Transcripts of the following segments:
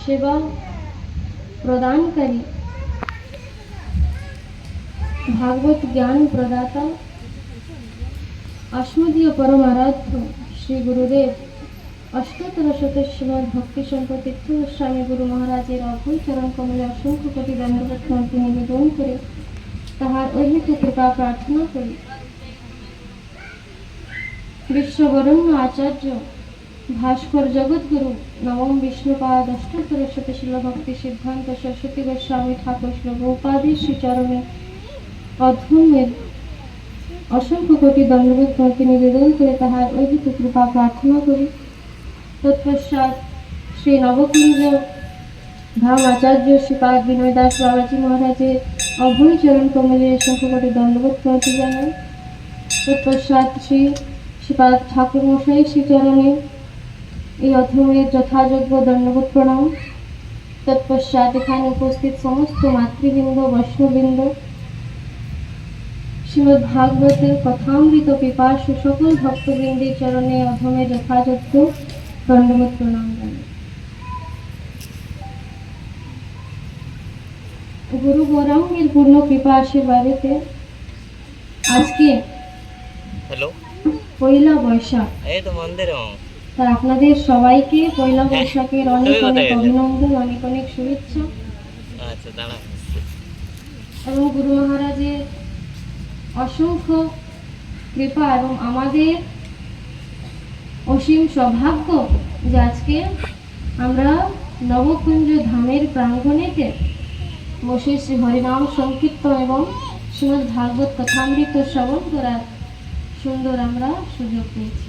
সেবা প্রদানকারী, ভাগবত জ্ঞান প্রদাতা, अस्मदीय परमाराध्य श्री गुरुदेव अष्टोत्तर शत श्रीमद् भक्ति शंकर तीर्थ गोस्वामी गुरु महाराजेर अभय चरण कमले असंख्य कोटि दंडवत प्रणाम निवेदन करे ताहार अहित कृपा प्रार्थना करी। विश्ववरण्य आचार्य भास्कर जगद्गुरु नवम विष्णुपाद अष्टोत्तर शत शिल भक्ति सिद्धांत सरस्वती गोस्वामी ठाकुर श्री गोपादी श्रीचरणे अधूमेर असंख्य कोटि दंडवत प्रणाम निवेदन करे ताहार अहित कृपा प्रार्थना करी। तत्पश्चात श्री नवकुंज धाम आचार्य श्रीपाद विनय दास बाबाजी महाराजेर अभय चरण कमले असंख्य कोटि दंडवत प्रणाम जानाई। तत्पश्चात श्री श्रीपाद ठाकुर मशाई श्रीचरणे এই অধমের যথাযোগ্য দণ্ডবত প্রণাম। তৎপশ্চাৎ এখানে উপস্থিত সমস্ত মাতৃবৃন্দ বৈষ্ণববৃন্দ শ্রীমদ্ ভাগবতের কথামৃত পিপাসু সকল ভক্তবৃন্দের চরণে অধমের যথাযোগ্য দণ্ডবত প্রণাম জানাই। গুরু গৌরাঙ্গের পূর্ণ কৃপা আশীর্বাদেতে আজকে পয়লা বৈশাখ, তা আপনাদের সবাইকে পয়লা বৈশাখের অনেক অনেক অভিনন্দন, অনেক অনেক শুভেচ্ছা এবং গুরু মহারাজের অসংখ্য কৃপা এবং আমাদের অসীম সৌভাগ্য যে আজকে আমরা নবকুঞ্জ ধামের প্রাঙ্গণেতে বসে শ্রী হরিনাম সংকীর্তন এবং শ্রীমদ্ ভাগবত কথামৃত শ্রবণ করার সুন্দর আমরা সুযোগ পেয়েছি।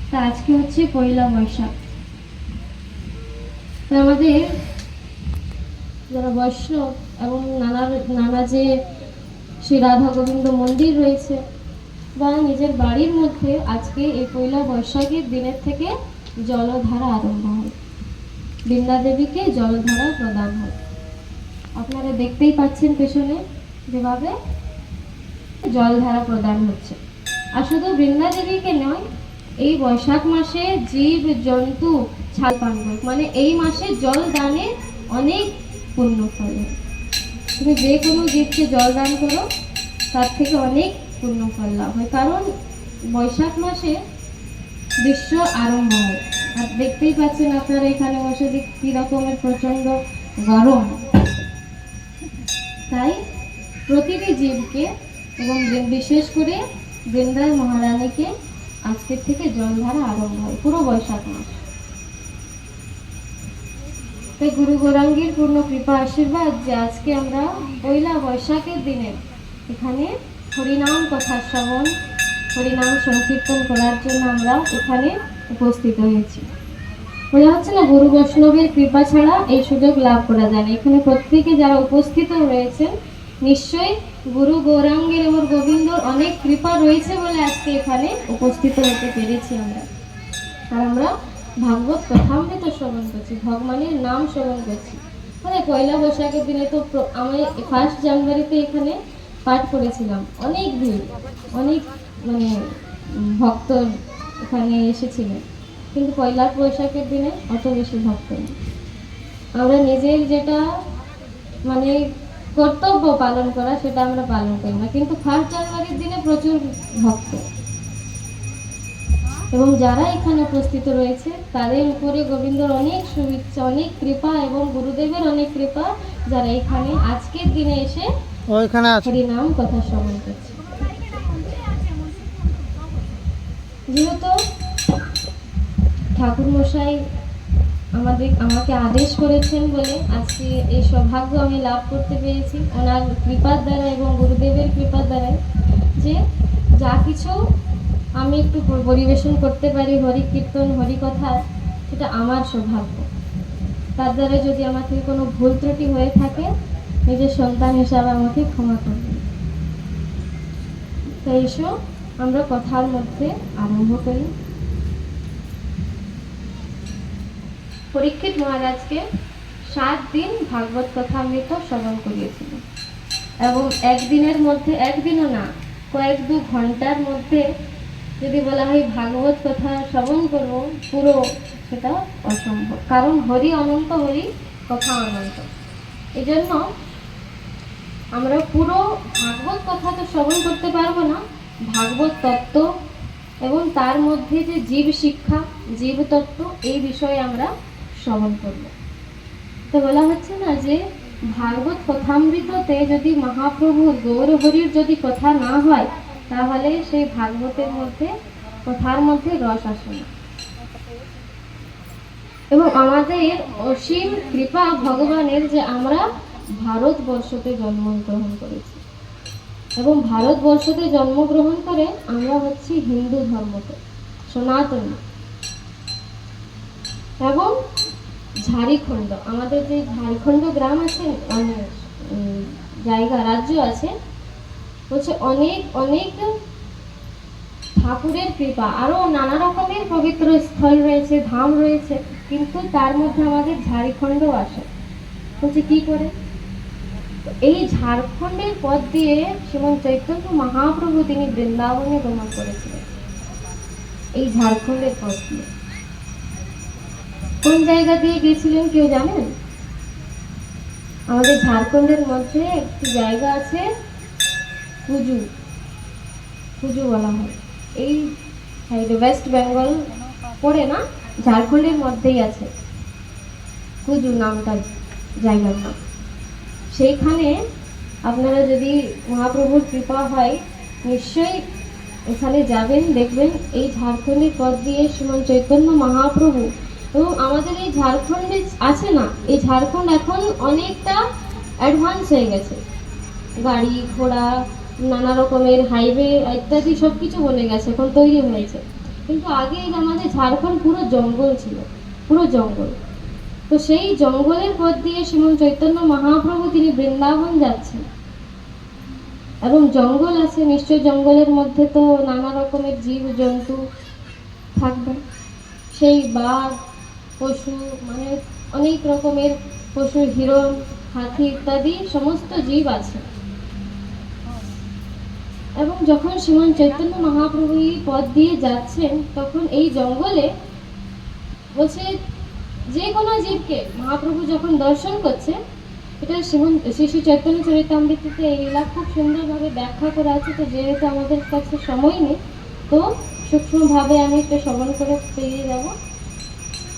তা আজকে হচ্ছে পয়লা বৈশাখ। তো আমাদের যারা বৈষ্ণব এবং নানা যে শ্রী রাধা গোবিন্দ মন্দির রয়েছে বা নিজের বাড়ির মধ্যে আজকে এই পয়লা বৈশাখের দিনের থেকে জলধারা আরম্ভ হয়, বৃন্দা দেবীকে জলধারা প্রদান হয়। আপনারা দেখতেই পাচ্ছেন পেছনে যেভাবে জলধারা প্রদান হচ্ছে। আর শুধু বৃন্দা দেবীকে নয়, এই বৈশাখ মাসে জীব জন্তু ছাল পান করে, মানে এই মাসে জল দানে অনেক পুণ্য ফল হয়। তুমি যে কোনো জীবকে জল দান করো তার থেকে অনেক পুণ্য ফল লাভ হয়, কারণ বৈশাখ মাসে গ্রীষ্ম আরম্ভ হয়। আর দেখতেই পাচ্ছেন আপনারা এখানে বসে কি রকমের প্রচন্ড গরম। তাই প্রতিটি জীবকে এবং বিশেষ করে বৃন্দার মহারানীকে আজকের থেকে জলধারা আরম্ভ হয় পুরো বৈশাখ মাস। তাই গুরু গৌরাঙ্গের পূর্ণ কৃপা আশীর্বাদ যে আজকে আমরা পয়লা বৈশাখের দিনে এখানে হরিনাম কথা শ্রবণ, হরিনাম সংকীর্তন করার জন্য আমরা এখানে উপস্থিত হয়েছি। বোঝা হচ্ছে না, গুরু বৈষ্ণবের কৃপা ছাড়া এই সুযোগ লাভ করা যায় না। এখানে প্রত্যেকে যারা উপস্থিত রয়েছেন নিশ্চয়ই গুরু গৌরাঙ্গের এবং গোবিন্দর অনেক কৃপা রয়েছে বলে আজকে এখানে উপস্থিত হতে পেরেছি আমরা। আর আমরা ভাগবত কথামৃত শ্রবণ করছি, ভগবানের নাম শ্রবণ করছি। মানে পয়লা বৈশাখের দিনে তো আমি 1 জানুয়ারিতে এখানে পাঠ করেছিলাম, অনেক ভিড়, অনেক মানে ভক্ত এখানে এসেছিলেন, কিন্তু পয়লা বৈশাখের দিনে অত বেশি ভক্ত নেই। আমরা নিজের যেটা মানে কর্তব্য পালন করা সেটা আমরা পালন করি না, কিন্তু 1 জানুয়ারির দিনে প্রচুর ভক্ত এবং যারা এখানে উপস্থিত রয়েছে তাদের উপরে গোবিন্দর অনেক শুভেচ্ছা, অনেক কৃপা এবং গুরুদেবের অনেক কৃপা, যারা এখানে আজকের দিনে এসে হরিনাম কথা শ্রবণ করছে। যেহেতু ঠাকুর মশাই আমাকে আদেশ করেছেন বলে আজকে এই সৌভাগ্য আমি লাভ করতে পেরেছি ওনার কৃপার দ্বারা এবং গুরুদেবের কৃপার দ্বারা, যে যা কিছু আমি একটু পরিবেশন করতে পারি হরি কীর্তন হরি কথা, সেটা আমার সৌভাগ্য। তার দ্বারা যদি আমার থেকে কোনো ভুল ত্রুটি হয়ে থাকে নিজের সন্তান হিসাবে আমাকে ক্ষমা করবেন। তাই এসো আমরা কথার মধ্যে আরম্ভ করি। পরীক্ষিত মহারাজকে 7 দিন ভাগবত কথামৃত শ্রবণ করিয়েছিল এবং একদিনের মধ্যে, একদিনও না, কয়েক 2 ঘন্টার মধ্যে যদি বলা হয় ভাগবত কথা শ্রবণ করবো পুরো, সেটা অসম্ভব, কারণ হরি অনন্ত, হরি কথা অনন্ত। এই জন্য আমরা পুরো ভাগবত কথা তো শ্রবণ করতে পারবো না, ভাগবত তত্ত্ব এবং তার মধ্যে যে জীব শিক্ষা, জীব তত্ত্ব, এই বিষয়ে আমরা শ্রবণ করব। তো বলা হচ্ছে না যে ভাগবত কথামৃততে যদি মহাপ্রভুর গৌর হরির যদি কথা না হয়, তাহলে সেই ভাগবতের মধ্যে কথার মধ্যে রস আসে না। এবং আমাদের অসীম কৃপা ভগবানের যে আমরা ভারতবর্ষতে জন্মগ্রহণ করেছি, এবং ভারতবর্ষতে জন্মগ্রহণ করে আমরা হচ্ছি হিন্দু ধর্মতে সনাতনী। এবং ঝাড়খণ্ড, আমাদের যে ঝাড়খণ্ড গ্রাম আছে, মানে জায়গা, রাজ্য আছে, হচ্ছে অনেক অনেক ঠাকুরের কৃপা, আরো নানা রকমের পবিত্র স্থল রয়েছে, ধাম রয়েছে, কিন্তু তার মধ্যে আমাদের ঝাড়খণ্ড আসে। হচ্ছে কি করে? এই ঝাড়খণ্ডের পথ দিয়ে শ্রীমন্ত চৈতন্য মহাপ্রভু তিনি বৃন্দাবনে গমন করেছিলেন, এই ঝাড়খণ্ডের পথ দিয়ে। কোন জায়গা দিয়ে গিয়েছিলেন কেউ জানেন? আমাদের ঝাড়খণ্ডের মধ্যে একটি জায়গা আছে, কুজু, কুজু বলা হয়। এই সাইডে ওয়েস্ট বেঙ্গল পড়ে না, ঝাড়খণ্ডের মধ্যেই আছে কুজু নামটা, জায়গার নাম। সেইখানে আপনারা যদি মহাপ্রভুর কৃপা হয়, নিশ্চয়ই এখানে যাবেন, দেখবেন এই ঝাড়খণ্ডের পথ দিয়ে শ্রীমন্ত চৈতন্য মহাপ্রভু। এবং আমাদের এই ঝাড়খণ্ডে আছে না, এই ঝাড়খণ্ড এখন অনেকটা অ্যাডভান্স হয়ে গেছে, গাড়ি ঘোড়া, নানা রকমের হাইওয়ে ইত্যাদি সব কিছু বনে গেছে, এখন তৈরি হয়েছে। কিন্তু আগে আমাদের ঝাড়খণ্ড পুরো জঙ্গল ছিল, পুরো জঙ্গল। তো সেই জঙ্গলের পথ দিয়ে শ্রীমন্ত চৈতন্য মহাপ্রভু তিনি বৃন্দাবন যাচ্ছেন। এবং জঙ্গল আছে, নিশ্চয় জঙ্গলের মধ্যে তো নানা রকমের জীব জন্তু থাকবে, সেই বাঘ, পশু, মানে অনেক রকমের পশু, হিরণ, হাতি ইত্যাদি সমস্ত জীব আছে। এবং যখন শ্রীমন্ত চৈতন্য মহাপ্রভু এই পথ দিয়ে যাচ্ছেন, তখন এই জঙ্গলে বলছে যে কোনো জীবকে মহাপ্রভু যখন দর্শন করছে, এটা শ্রী শ্রী চৈতন্য চরিতামৃততে এই লীলা খুব সুন্দরভাবে ব্যাখ্যা করা আছে। তো যেহেতু আমাদের কাছে সময় নেই, তো সূক্ষ্মভাবে আমি একটু শ্রবণ করে পেরিয়ে যাব।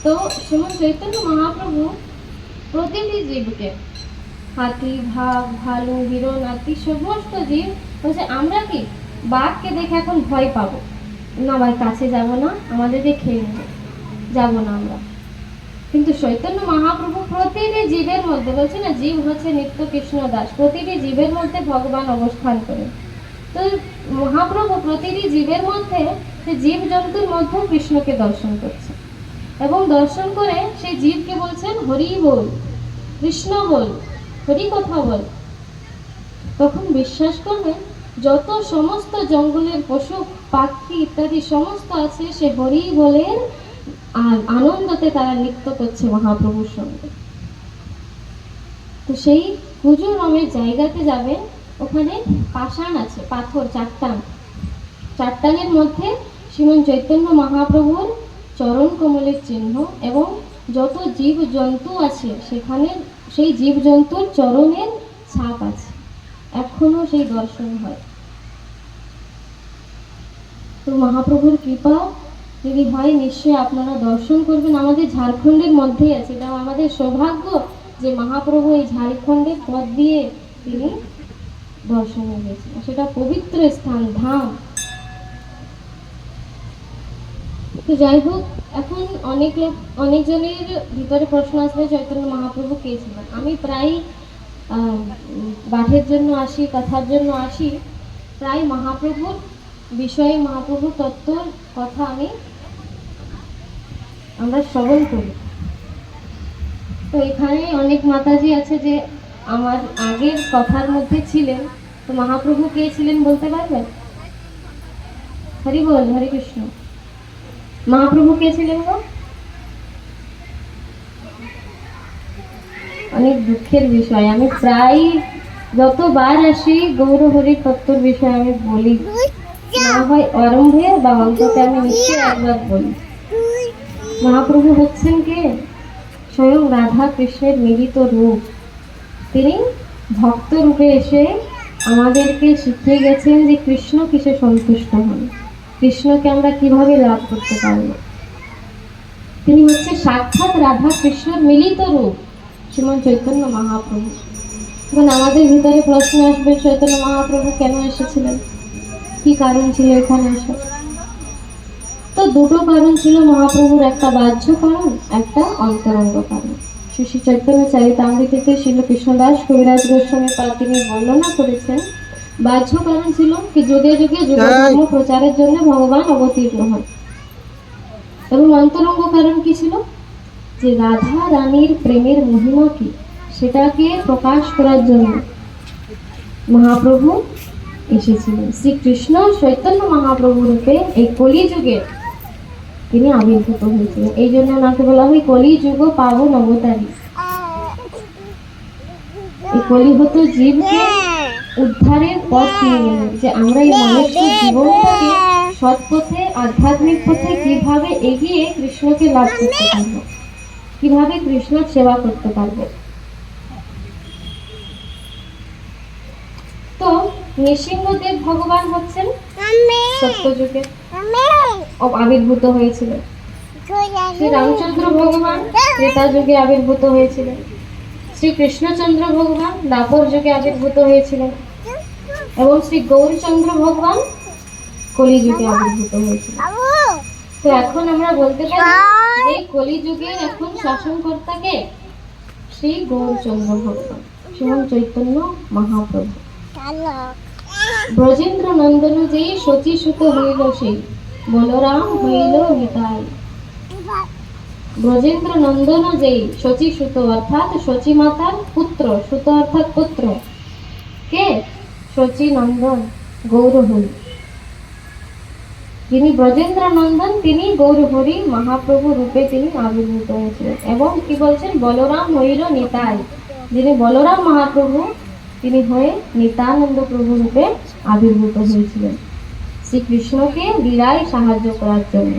তো শ্রীমন্ত চৈতন্য মহাপ্রভু প্রতিটি জীবকে, হাতি, বাঘ, ভালু, হিরণ, হাতি, সমস্ত জীব বলছে আমরা কি বাঘকে দেখে এখন ভয় পাবো না, ভাই কাছে যাব না, আমাদেরকে খেয়ে নেবে, যাবো না আমরা। কিন্তু চৈতন্য মহাপ্রভু প্রতিটি জীবের মধ্যে, বলছে না জীব হচ্ছে নিত্য কৃষ্ণ দাস, প্রতিটি জীবের মধ্যে ভগবান অবস্থান করেন। তো মহাপ্রভু প্রতিটি জীবের মধ্যে, সে জীব জন্তুর মধ্যেও কৃষ্ণকে দর্শন করছে, এবং দর্শন করে সেই জীবকে বলছেন হরি বল, কৃষ্ণ বল, হরি কথা বল। তখন বিশ্বাস করবেন, যত সমস্ত জঙ্গলের পশু পাখি ইত্যাদি সমস্ত আছে, সে হরি বলের আর আনন্দতে তারা নৃত্য করছে মহাপ্রভুর সঙ্গে। তো সেই কুজু নামের জায়গাতে যাবেন, ওখানে পাষাণ আছে, পাথর, চারটানের মধ্যে শ্রীমন্ত চৈতন্য মহাপ্রভুর চরণ কমলের চিহ্ন, এবং যত জীব জন্তু আছে সেখানে সেই জীব জন্তুর চরণের ছাপ আছে, এখনো সেই দর্শন হয়। তো মহাপ্রভুর কৃপা যদি হয়, নিশ্চয়ই আপনারা দর্শন করবেন। আমাদের ঝাড়খণ্ডের মধ্যেই আছে, এটা আমাদের সৌভাগ্য যে মহাপ্রভু এই ঝাড়খণ্ডের পথ দিয়ে তিনি দর্শনে গেছেন, সেটা পবিত্র স্থান, ধাম। তো যাই হোক, এখন অনেকজনের ভিতরে প্রশ্ন আসবে চৈতন্য মহাপ্রভু কে ছিলেন। আমি প্রায় পাঠের জন্য আসি, কথার জন্য আসি, প্রায় মহাপ্রভুর বিষয়ে, মহাপ্রভুর তত্ত্বর কথা আমরা শ্রবণ করি। তো এখানে অনেক মাতাজি আছে যে আমার আগের কথার মধ্যে ছিলেন, তো মহাপ্রভু কে ছিলেন বলতে পারবেন? হরি বল, হরে কৃষ্ণ। মহাপ্রভু কে ছিলেন গো? অনেক দুঃখের বিষয়, আমি প্রায় যতবার আসি গৌর হরির তত্ত্বর বিষয়ে আমি বলি, না হয় আরম্ভে বা অন্ততে আমি নিশ্চয়ই একবার বলি। মহাপ্রভু হচ্ছেন কে? স্বয়ং রাধা কৃষ্ণের মিলিত রূপ। তিনি ভক্ত রূপে এসে আমাদেরকে শিখিয়ে গেছেন যে কৃষ্ণ কিসে সন্তুষ্ট হন, কৃষ্ণকে আমরা কিভাবে লাভ করতে পারব। তিনি হচ্ছে সাক্ষাৎ রাধা কৃষ্ণের মিলিত রূপ শ্রীমন চৈতন্য মহাপ্রভু। এখন আমাদের ভিতরে প্রশ্ন আসবে, চৈতন্য মহাপ্রভু কেন এসেছিলেন, কি কারণ ছিল এখানে আসা? তো দুটো কারণ ছিল মহাপ্রভুর, একটা বাহ্য কারণ, একটা অন্তরঙ্গ কারণ। শ্রী চৈতন্য চরিতামৃতিতে শ্রীল কৃষ্ণদাস কবিরাজ গোস্বামী পাদ তিনি বর্ণনা করেছেন, বাহ্য কারণ ছিল কি যুগে যুগে যুগ ধর্ম প্রচারের জন্য ভগবান অবতীর্ণ হন। এবং অন্তরঙ্গ কারণ কি ছিল? যে রাধা রানীর প্রেমের মহিমা কি সেটাকে প্রকাশ করার জন্য মহাপ্রভু এসেছিলেন। শ্রীকৃষ্ণ চৈতন্য মহাপ্রভু রূপে এই কলিযুগে তিনি আবির্ভূত হয়েছিলেন। এই জন্য ওনাকে বলা হয় কলিযুগ পাবন অবতারী। এই কলিহত জীবকে উদ্ধারের পথ নিয়ে গেলেন, যে আমরা এই মানুষের জীবনটাকে সৎ পথে আধ্যাত্মিক পথে কিভাবে এগিয়ে কৃষ্ণকে লাভ করতে পারবো, কিভাবে কৃষ্ণের সেবা করতে পারবো। তো নৃসিংহদেব ভগবান হচ্ছেন সত্যযুগে আবির্ভূত হয়েছিলেন। শ্রী রামচন্দ্র ভগবান ত্রেতা যুগে আবির্ভূত হয়েছিলেন। শ্রী কৃষ্ণচন্দ্র ভগবান দ্বাপর যুগে আবির্ভূত হয়েছিলেন। এবং শ্রী গৌরচন্দ্র ভগবান কলিযুগে আবির্ভূত হয়েছিলেন। তো এখন আমরা বলতে পারি যে কলিযুগের এখন শাসনকর্তাকে শ্রী গৌরচন্দ্র ভগবান শ্রীমন চৈতন্য মহাপ্রভু। ব্রজেন্দ্র নন্দন যেই শচীসুত হইল সেই বলরাম হইল নিতাই। ব্রজেন্দ্র নন্দন যেই শচীসুত অর্থাৎ শচী মাতার পুত্র, সুত অর্থাৎ পুত্র, কে? শচী নন্দন গৌরহরি। যিনি ব্রজেন্দ্র নন্দন তিনি গৌরহরি মহাপ্রভু রূপে তিনি আবির্ভূত হয়েছিলেন। এবং কি বলছেন? বলরাম হইল নিতাই। যিনি বলরাম মহাপ্রভু তিনি হয়ে নিত্যানন্দ প্রভু রূপে আবির্ভূত হয়েছিলেন শ্রীকৃষ্ণকে লীলায় সাহায্য করার জন্য।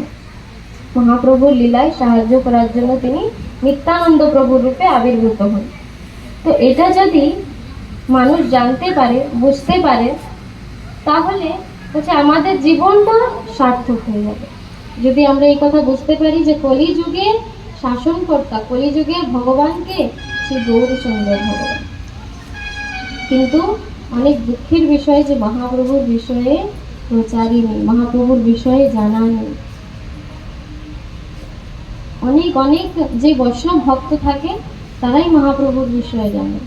মহাপ্রভুর লীলায় সাহায্য করার জন্য তিনি নিত্যানন্দ প্রভু রূপে আবির্ভূত হন। তো এটা যদি মানুষ জানতে পারে, বুঝতে পারে, তাহলে হচ্ছে আমাদের জীবনটা সার্থক হয়ে যাবে। যদি আমরা এই কথা বুঝতে পারি যে কলিযুগের শাসনকর্তা, কলিযুগের ভগবানকে শ্রী গৌরচন্দ্র ভগবান। কিন্তু অনেক দুঃখের বিষয় যে মহাপ্রভুর বিষয়ে প্রচারই নেই, মহাপ্রভুর বিষয়ে জানা নেই। অনেক অনেক যে বৈষ্ণব ভক্ত থাকে তারাই মহাপ্রভুর বিষয়ে জানে।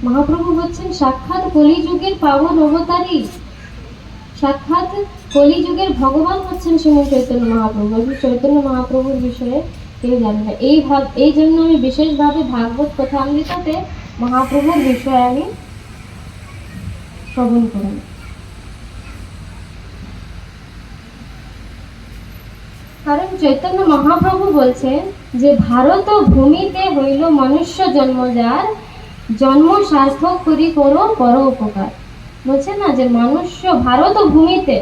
মহাপ্রভু হচ্ছেন সাক্ষাৎ কলিযুগের পাবন অবতারী, সাক্ষাৎ কলিযুগের ভগবান হচ্ছেন শ্রীমন চৈতন্য মহাপ্রভু। চৈতন্য মহাপ্রভুর বিষয়ে কেউ জানে না। এই জন্য আমি বিশেষভাবে ভাগবত কথামৃততে মহাপ্রভুর বিষয়ে আমি শ্রবণ করি। কারণ চৈতন্য মহাপ্রভু বলছেন যে ভারত ভূমিতে হইল মনুষ্য জন্ম, যার জন্ম সার্থক করি করো পর উপকার। বলছে না যে মনুষ্য ভারত ভূমিতে,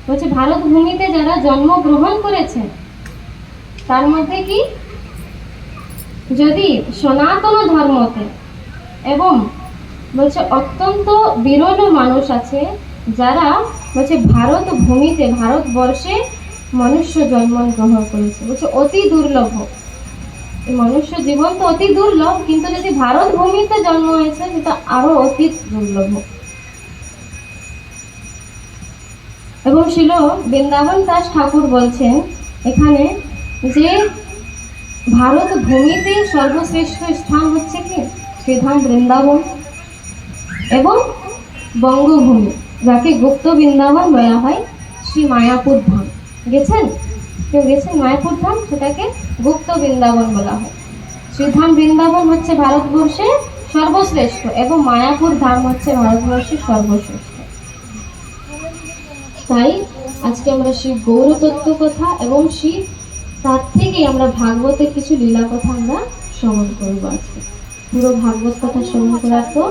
বলছে ভারত ভূমিতে যারা জন্মগ্রহণ করেছেন তার মধ্যে কি যদি সনাতন ধর্মতে এবং বলছে অত্যন্ত বিরল মানুষ আছে যারা বলছে ভারত ভূমিতে, ভারতবর্ষে মনুষ্য জন্ম গ্রহণ করেছে। বলছে অতি দুর্লভ, এই মনুষ্য জীবন তো অতি দুর্লভ, কিন্তু যদি ভারত ভূমিতে জন্ম হয়েছে সেটা আরো অতি দুর্লভ। এবং শিল বৃন্দাবন দাস ঠাকুর বলছেন এখানে যে ভারত ভূমিতে সর্বশ্রেষ্ঠ স্থান হচ্ছে কি শ্রীধাম বৃন্দাবন এবং বঙ্গভূমি, যাকে গুপ্ত বৃন্দাবন বলা হয়, শ্রী মায়াপুর ধাম। গেছেন? কেউ গেছেন মায়াপুর ধাম? সেটাকে গুপ্ত বৃন্দাবন বলা হয়। শ্রীধাম বৃন্দাবন হচ্ছে ভারতবর্ষে সর্বশ্রেষ্ঠ এবং মায়াপুর ধাম হচ্ছে ভারতবর্ষের সর্বশ্রেষ্ঠ। তাই আজকে আমরা শ্রী গৌর তত্ত্ব কথা এবং শ্রী তার থেকেই আমরা ভাগবতের কিছু লীলা কথা আমরা শ্রবণ করবো। আজকে পুরো ভাগবত কথা শ্রবণ করার পর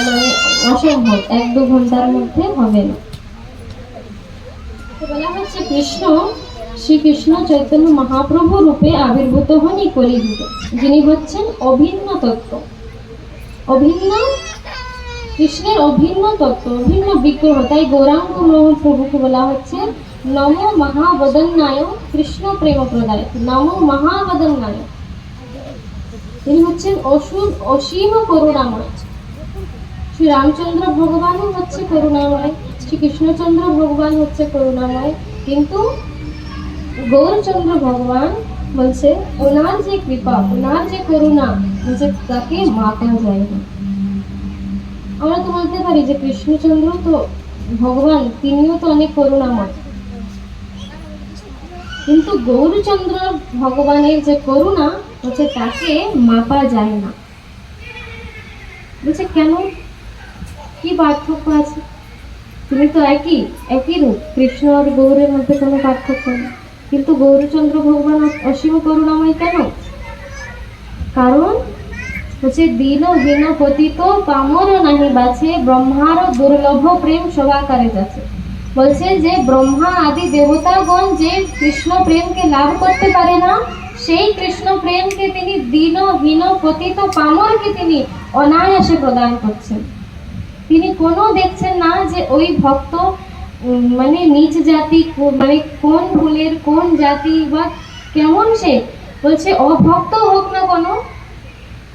মানে অসম্ভব, 1-2 ঘন্টার মধ্যে হবে না। তো বলা হচ্ছে শ্রীকৃষ্ণ চৈতন্য মহাপ্রভু রূপে আবির্ভূত হন এই কলিযুগে, যিনি হচ্ছেন অভিন্ন তত্ত্ব, অভিন্ন কৃষ্ণের অভিন্ন তত্ত্ব, অভিন্ন বিগ্রহ। তাই গৌরাঙ্গ প্রভুকে বলা হচ্ছে নমো মহাবদন্নায় কৃষ্ণ প্রেম প্রদায়, নমো মহাবদন্নায়। তিনি হচ্ছেন অসীম করুণাময়। শ্রী রামচন্দ্র ভগবানও হচ্ছে করুণাময়, শ্রী কৃষ্ণচন্দ্র ভগবান হচ্ছে করুণাময়, কিন্তু গৌরচন্দ্র ভগবান বলছে ওনার যে কৃপা, ওনার যে করুণা, বলছে তাকে মাপা যায় না। আমরা তো বলতে পারি যে কৃষ্ণচন্দ্র তো ভগবান, তিনিও তো অনেক করুণাময়, কিন্তু গৌরচন্দ্র ভগবানের যে করুণা হচ্ছে তাকে মাপা যায় না। বলছে কেন, কি পার্থক্য আছে? তুমি তো একই রূপ, কৃষ্ণ আর গৌরের মধ্যে কোনো পার্থক্য নেই, কিন্তু গৌরচন্দ্র ভগবান অসীম করুণাময় কেন? কারণ হচ্ছে দীন হীন পতিত পামর নাহি বাছে, ব্রহ্মার দুর্লভ প্রেম সবাকারে যাচ্ছে। বলছে যে ব্রহ্মা আদি দেবতাগণ যে কৃষ্ণ প্রেমকে লাভ করতে পারে না, সেই কৃষ্ণ প্রেমকে তিনি দীন হীন পতিত পামরকে তিনি অনায়াসে প্রদান করছেন। তিনি কোনো দেখছেন না যে ওই ভক্ত মানে নিজ জাতি, মানে কোন ফুলের কোন জাতি বা কেমন সে। বলছে অভক্ত হোক না কোনো,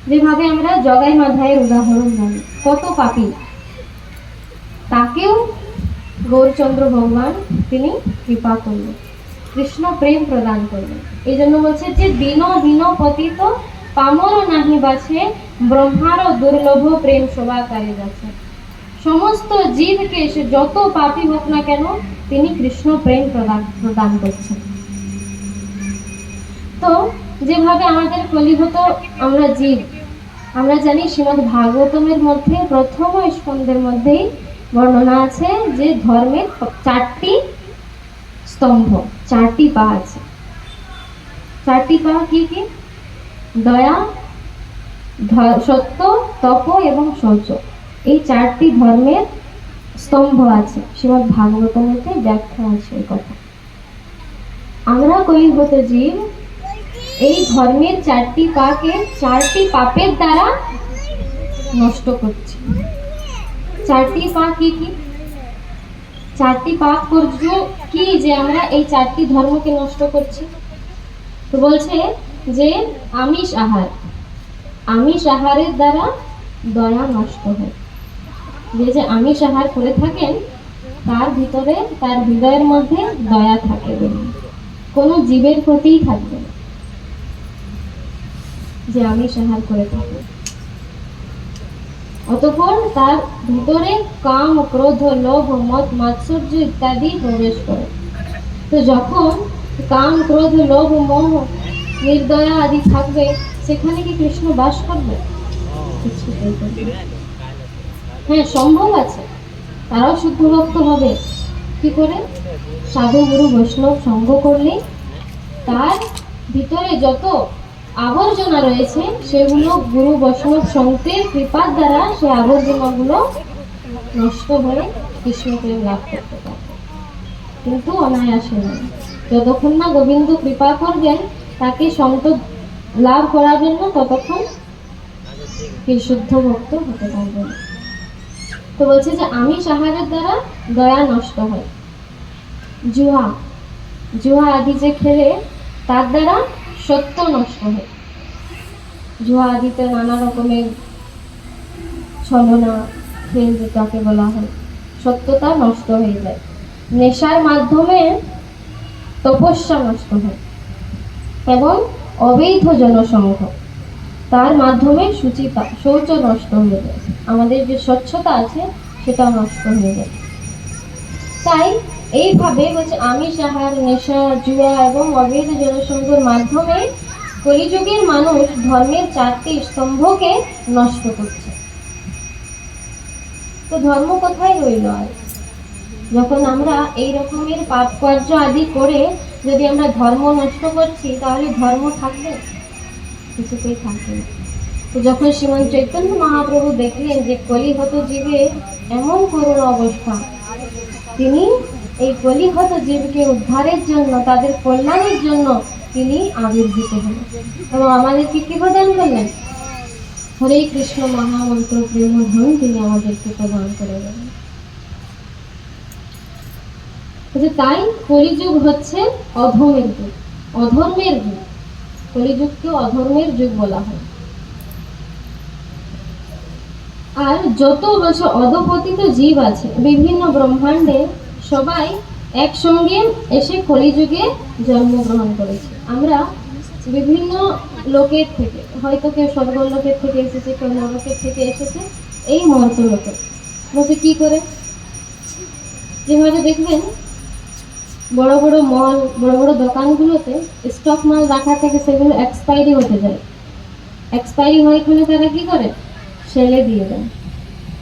যেভাবে আমরা জগাই মাধায়ের উদাহরণ জানি, কত পাপী, তাকেও গৌরচন্দ্র ভগবান তিনি কৃপা করলেন, কৃষ্ণ প্রেম প্রদান করলেন। এই জন্য বলছে যে দীন হীন পতিত পামর নাহি বাছে, ব্রহ্মার দুর্লভ প্রেম শোভাকারে যাচ্ছে। সমস্ত জীবকে সে যত পাপী হোক না কেন, তিনি কৃষ্ণ প্রেম প্রদান করছেন। তো যেভাবে আমাদের কলিহত আমরা জীব, আমরা জানি শ্রীমদ্ ভাগবতমের মধ্যে প্রথম স্কন্ধের মধ্যেই বর্ণনা আছে যে ধর্মের 4টি স্তম্ভ, 4টি পা আছে। 4টি পা কি কি? দয়া, সত্য, তপ এবং শৌচ। এই 4টি ধর্মের স্তম্ভ আছে, শ্রীমদ্ ভাগবতের ব্যাখ্যা আছে এই কথা। আমরা কলিহত জীব এই ধর্মের 4টি পাকে 4টি পাপের দ্বারা নষ্ট করছি। 4টি পা কি কি? 4টি পাপ করছি কি যে আমরা এই 4টি ধর্মকে নষ্ট করছি? তো বলছে যে আমিষ আহারের দ্বারা দয়া নষ্ট হয়। যে আমিষ আহার করে থাকেন তার ভিতরে, তার হৃদয়ের মধ্যে দয়া থাকে, কোনো জীবের প্রতিই থাকবে না যে আমিষ আহার করে থাকে। অতঃপর তার ভিতরে কাম, ক্রোধ, লোভ, মদ, মাৎসর্য ইত্যাদি প্রবেশ করে। তো যখন কাম, ক্রোধ, লোভ, মোহ, নির্দয়া আদি থাকবে, সেখানে কি কৃষ্ণ বাস করবে? হ্যাঁ, সম্ভব আছে, তারাও শুদ্ধ ভক্ত হবে। কি করে? সাধু গুরু বৈষ্ণব সঙ্গ করলে তার ভিতরে যত আবর্জনা রয়েছে সেগুলো গুরু বৈষ্ণব সঙ্গের কৃপার দ্বারা সে আবর্জনাগুলো নষ্ট হয়ে কৃষ্ণ প্রেম লাভ করতে পারে, কিন্তু অনায়াসে নয়। যতক্ষণ না গোবিন্দ কৃপা করবেন তাকে সন্ত লাভ করার জন্য, ততক্ষণ কি শুদ্ধ ভক্ত হতে পারবে না। তো বলছে যে আমিষ আহারের দ্বারা দয়া নষ্ট হয়। জুয়া আদি যে খেলে তার দ্বারা সত্য নষ্ট হয়। জুয়া আদিতে নানা রকমের ছলনা, খেল যেটাকে বলা হয়, সত্যতা নষ্ট হয়ে যায়। নেশার মাধ্যমে তপস্যা নষ্ট হয় এবং অবৈধ জনসংঘ, তার মাধ্যমে শৌচ নষ্ট হয়ে যায়, আমাদের যে স্বচ্ছতা আছে সেটা নষ্ট হয়ে যায়। তাই এইভাবে বলছে আমিষ আহার, নেশা, জুয়া এবং অবৈধ জনসংঘের মাধ্যমে কলিযুগের মানুষ ধর্মের 4টি স্তম্ভকে নষ্ট করছে। তো ধর্ম কোথায় রইল আর? যখন আমরা এই রকমের পাপ কার্য আদি করে যদি আমরা ধর্ম নষ্ট করছি, তাহলে ধর্ম থাকবে? কিছুতেই থাকবে না। তো যখন শ্রীমান চৈতন্য মহাপ্রভু দেখলেন যে কলিহত জীবে এমন করুণ অবস্থা, তিনি এই কলিহত জীবকে উদ্ধারের জন্য, তাদের কল্যাণের জন্য তিনি আবির্ভূত হলেন এবং আমাদেরকে কি প্রদান করলেন? হরে কৃষ্ণ মহামন্ত্র প্রেম ধন তিনি আমাদেরকে প্রদান করে গেলেন। তাই কলিযুগ হচ্ছে অধমের যুগ, অধর্মের যুগ। কলিযুগকে অধর্মের যুগ বলা হয়। আর যত বছর অধপতিত জীব আছে বিভিন্ন ব্রহ্মাণ্ডে, সবাই একসঙ্গে এসে কলিযুগে জন্মগ্রহণ করেছে। আমরা বিভিন্ন লোকের থেকে, হয়তো কেউ স্বর্গলোকের থেকে এসেছে, কেউ নরকের থেকে এসেছে এই মর্তলোকে। বলছে কি করে? যেভাবে দেখবেন বড় বড় মল, বড় বড় দোকানগুলোতে স্টক মাল রাখা থেকে সেগুলো এক্সপায়ারি হতে যায়। এক্সপায়ারি হয়ে গেলে তারা কি করে? সেলে দিয়ে দেয়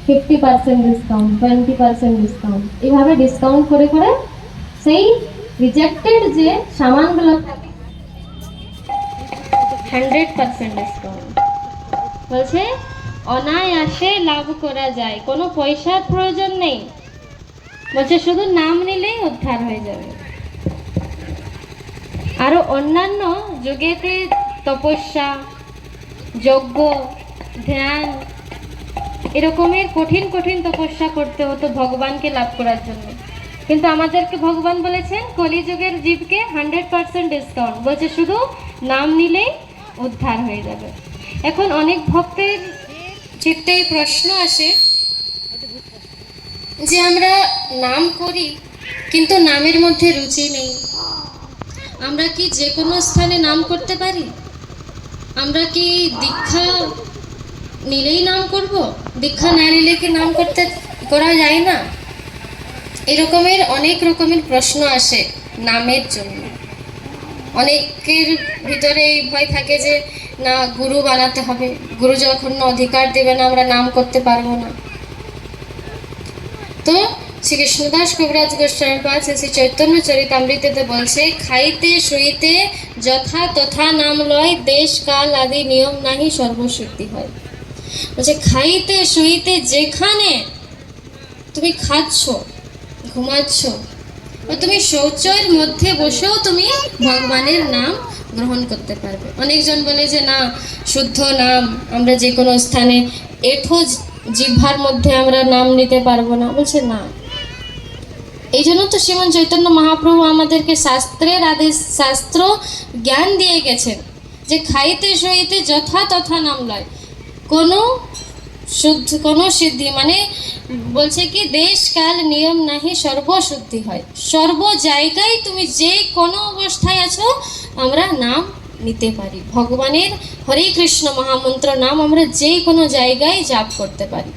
50% ডিসকাউন্ট, 20% ডিসকাউন্ট, এইভাবে ডিসকাউন্ট করে করে সেই রিজেক্টেড যে সামানগুলো থাকে 100% ডিসকাউন্ট। বলছে অনায়াসে লাভ করা যায়, কোনো পয়সার প্রয়োজন নেই। বলছে শুধু নাম নিলেই উদ্ধার হয়ে যাবে। আরো অন্যান্য যুগেতে তপস্যা, যজ্ঞ, ধ্যান, এরকমের কঠিন কঠিন তপস্যা করতে হতো ভগবানকে লাভ করার জন্য। কিন্তু আমাদেরকে ভগবান বলেছেন কলিযুগের জীবকে 100% ডিসকাউন্ট। বলছে শুধু নাম নিলেই উদ্ধার হয়ে যাবে। এখন অনেক ভক্তের চিত্তে প্রশ্ন আসে যে আমরা নাম করি কিন্তু নামের মধ্যে রুচি নেই। আমরা কি যে কোনো স্থানে নাম করতে পারি? আমরা কি দীক্ষা নিলেই নাম করব? দীক্ষা না নিলে কি নাম করা যায় না? এরকমের অনেক রকমের প্রশ্ন আসে নামের জন্য। অনেকের ভিতরে এই ভয় থাকে যে না, গুরু বানাতে হবে, গুরু যখন অধিকার দেবে না আমরা নাম করতে পারবো না। তো শ্রী কৃষ্ণদাস কবিরাজ গোস্বামী পাদ শ্রী চৈতন্য চরিতামৃতেতে বলছে, খাইতে শুইতে যথা তথা নাম লয়, দেশ কাল আদি নিয়ম নাহি সর্বসিদ্ধি হয়। বলছে খাইতে শুইতে যেখানে তুমি খাচ্ছ, ঘুমাচ্ছ, তুমি শৌচের মধ্যে বসেও তুমি ভগবানের নাম গ্রহণ করতে পারবে। অনেকজন বলে যে না, শুদ্ধ নাম আমরা যে কোনো স্থানে, এঠো জিহ্বার মধ্যে আমরা নাম নিতে পারবো না। বলছে না, এই জন্য তো শ্রীমান চৈতন্য মহাপ্রভু আমাদেরকে শাস্ত্রের আদেশ, শাস্ত্র জ্ঞান দিয়ে গেছেন যে খাইতে শুইতে যথা তথা নাম লয়। কোনো সিদ্ধি মানে বলছে কি দেশ কাল নিয়ম নাহি সর্বশুদ্ধি হয়। সর্ব জায়গায় তুমি যে কোনো অবস্থায় আছো আমরা নাম নিতে পারি। ভগবানের হরে কৃষ্ণ মহামন্ত্র নাম আমরা যে কোনো জায়গায় জাপ করতে পারি।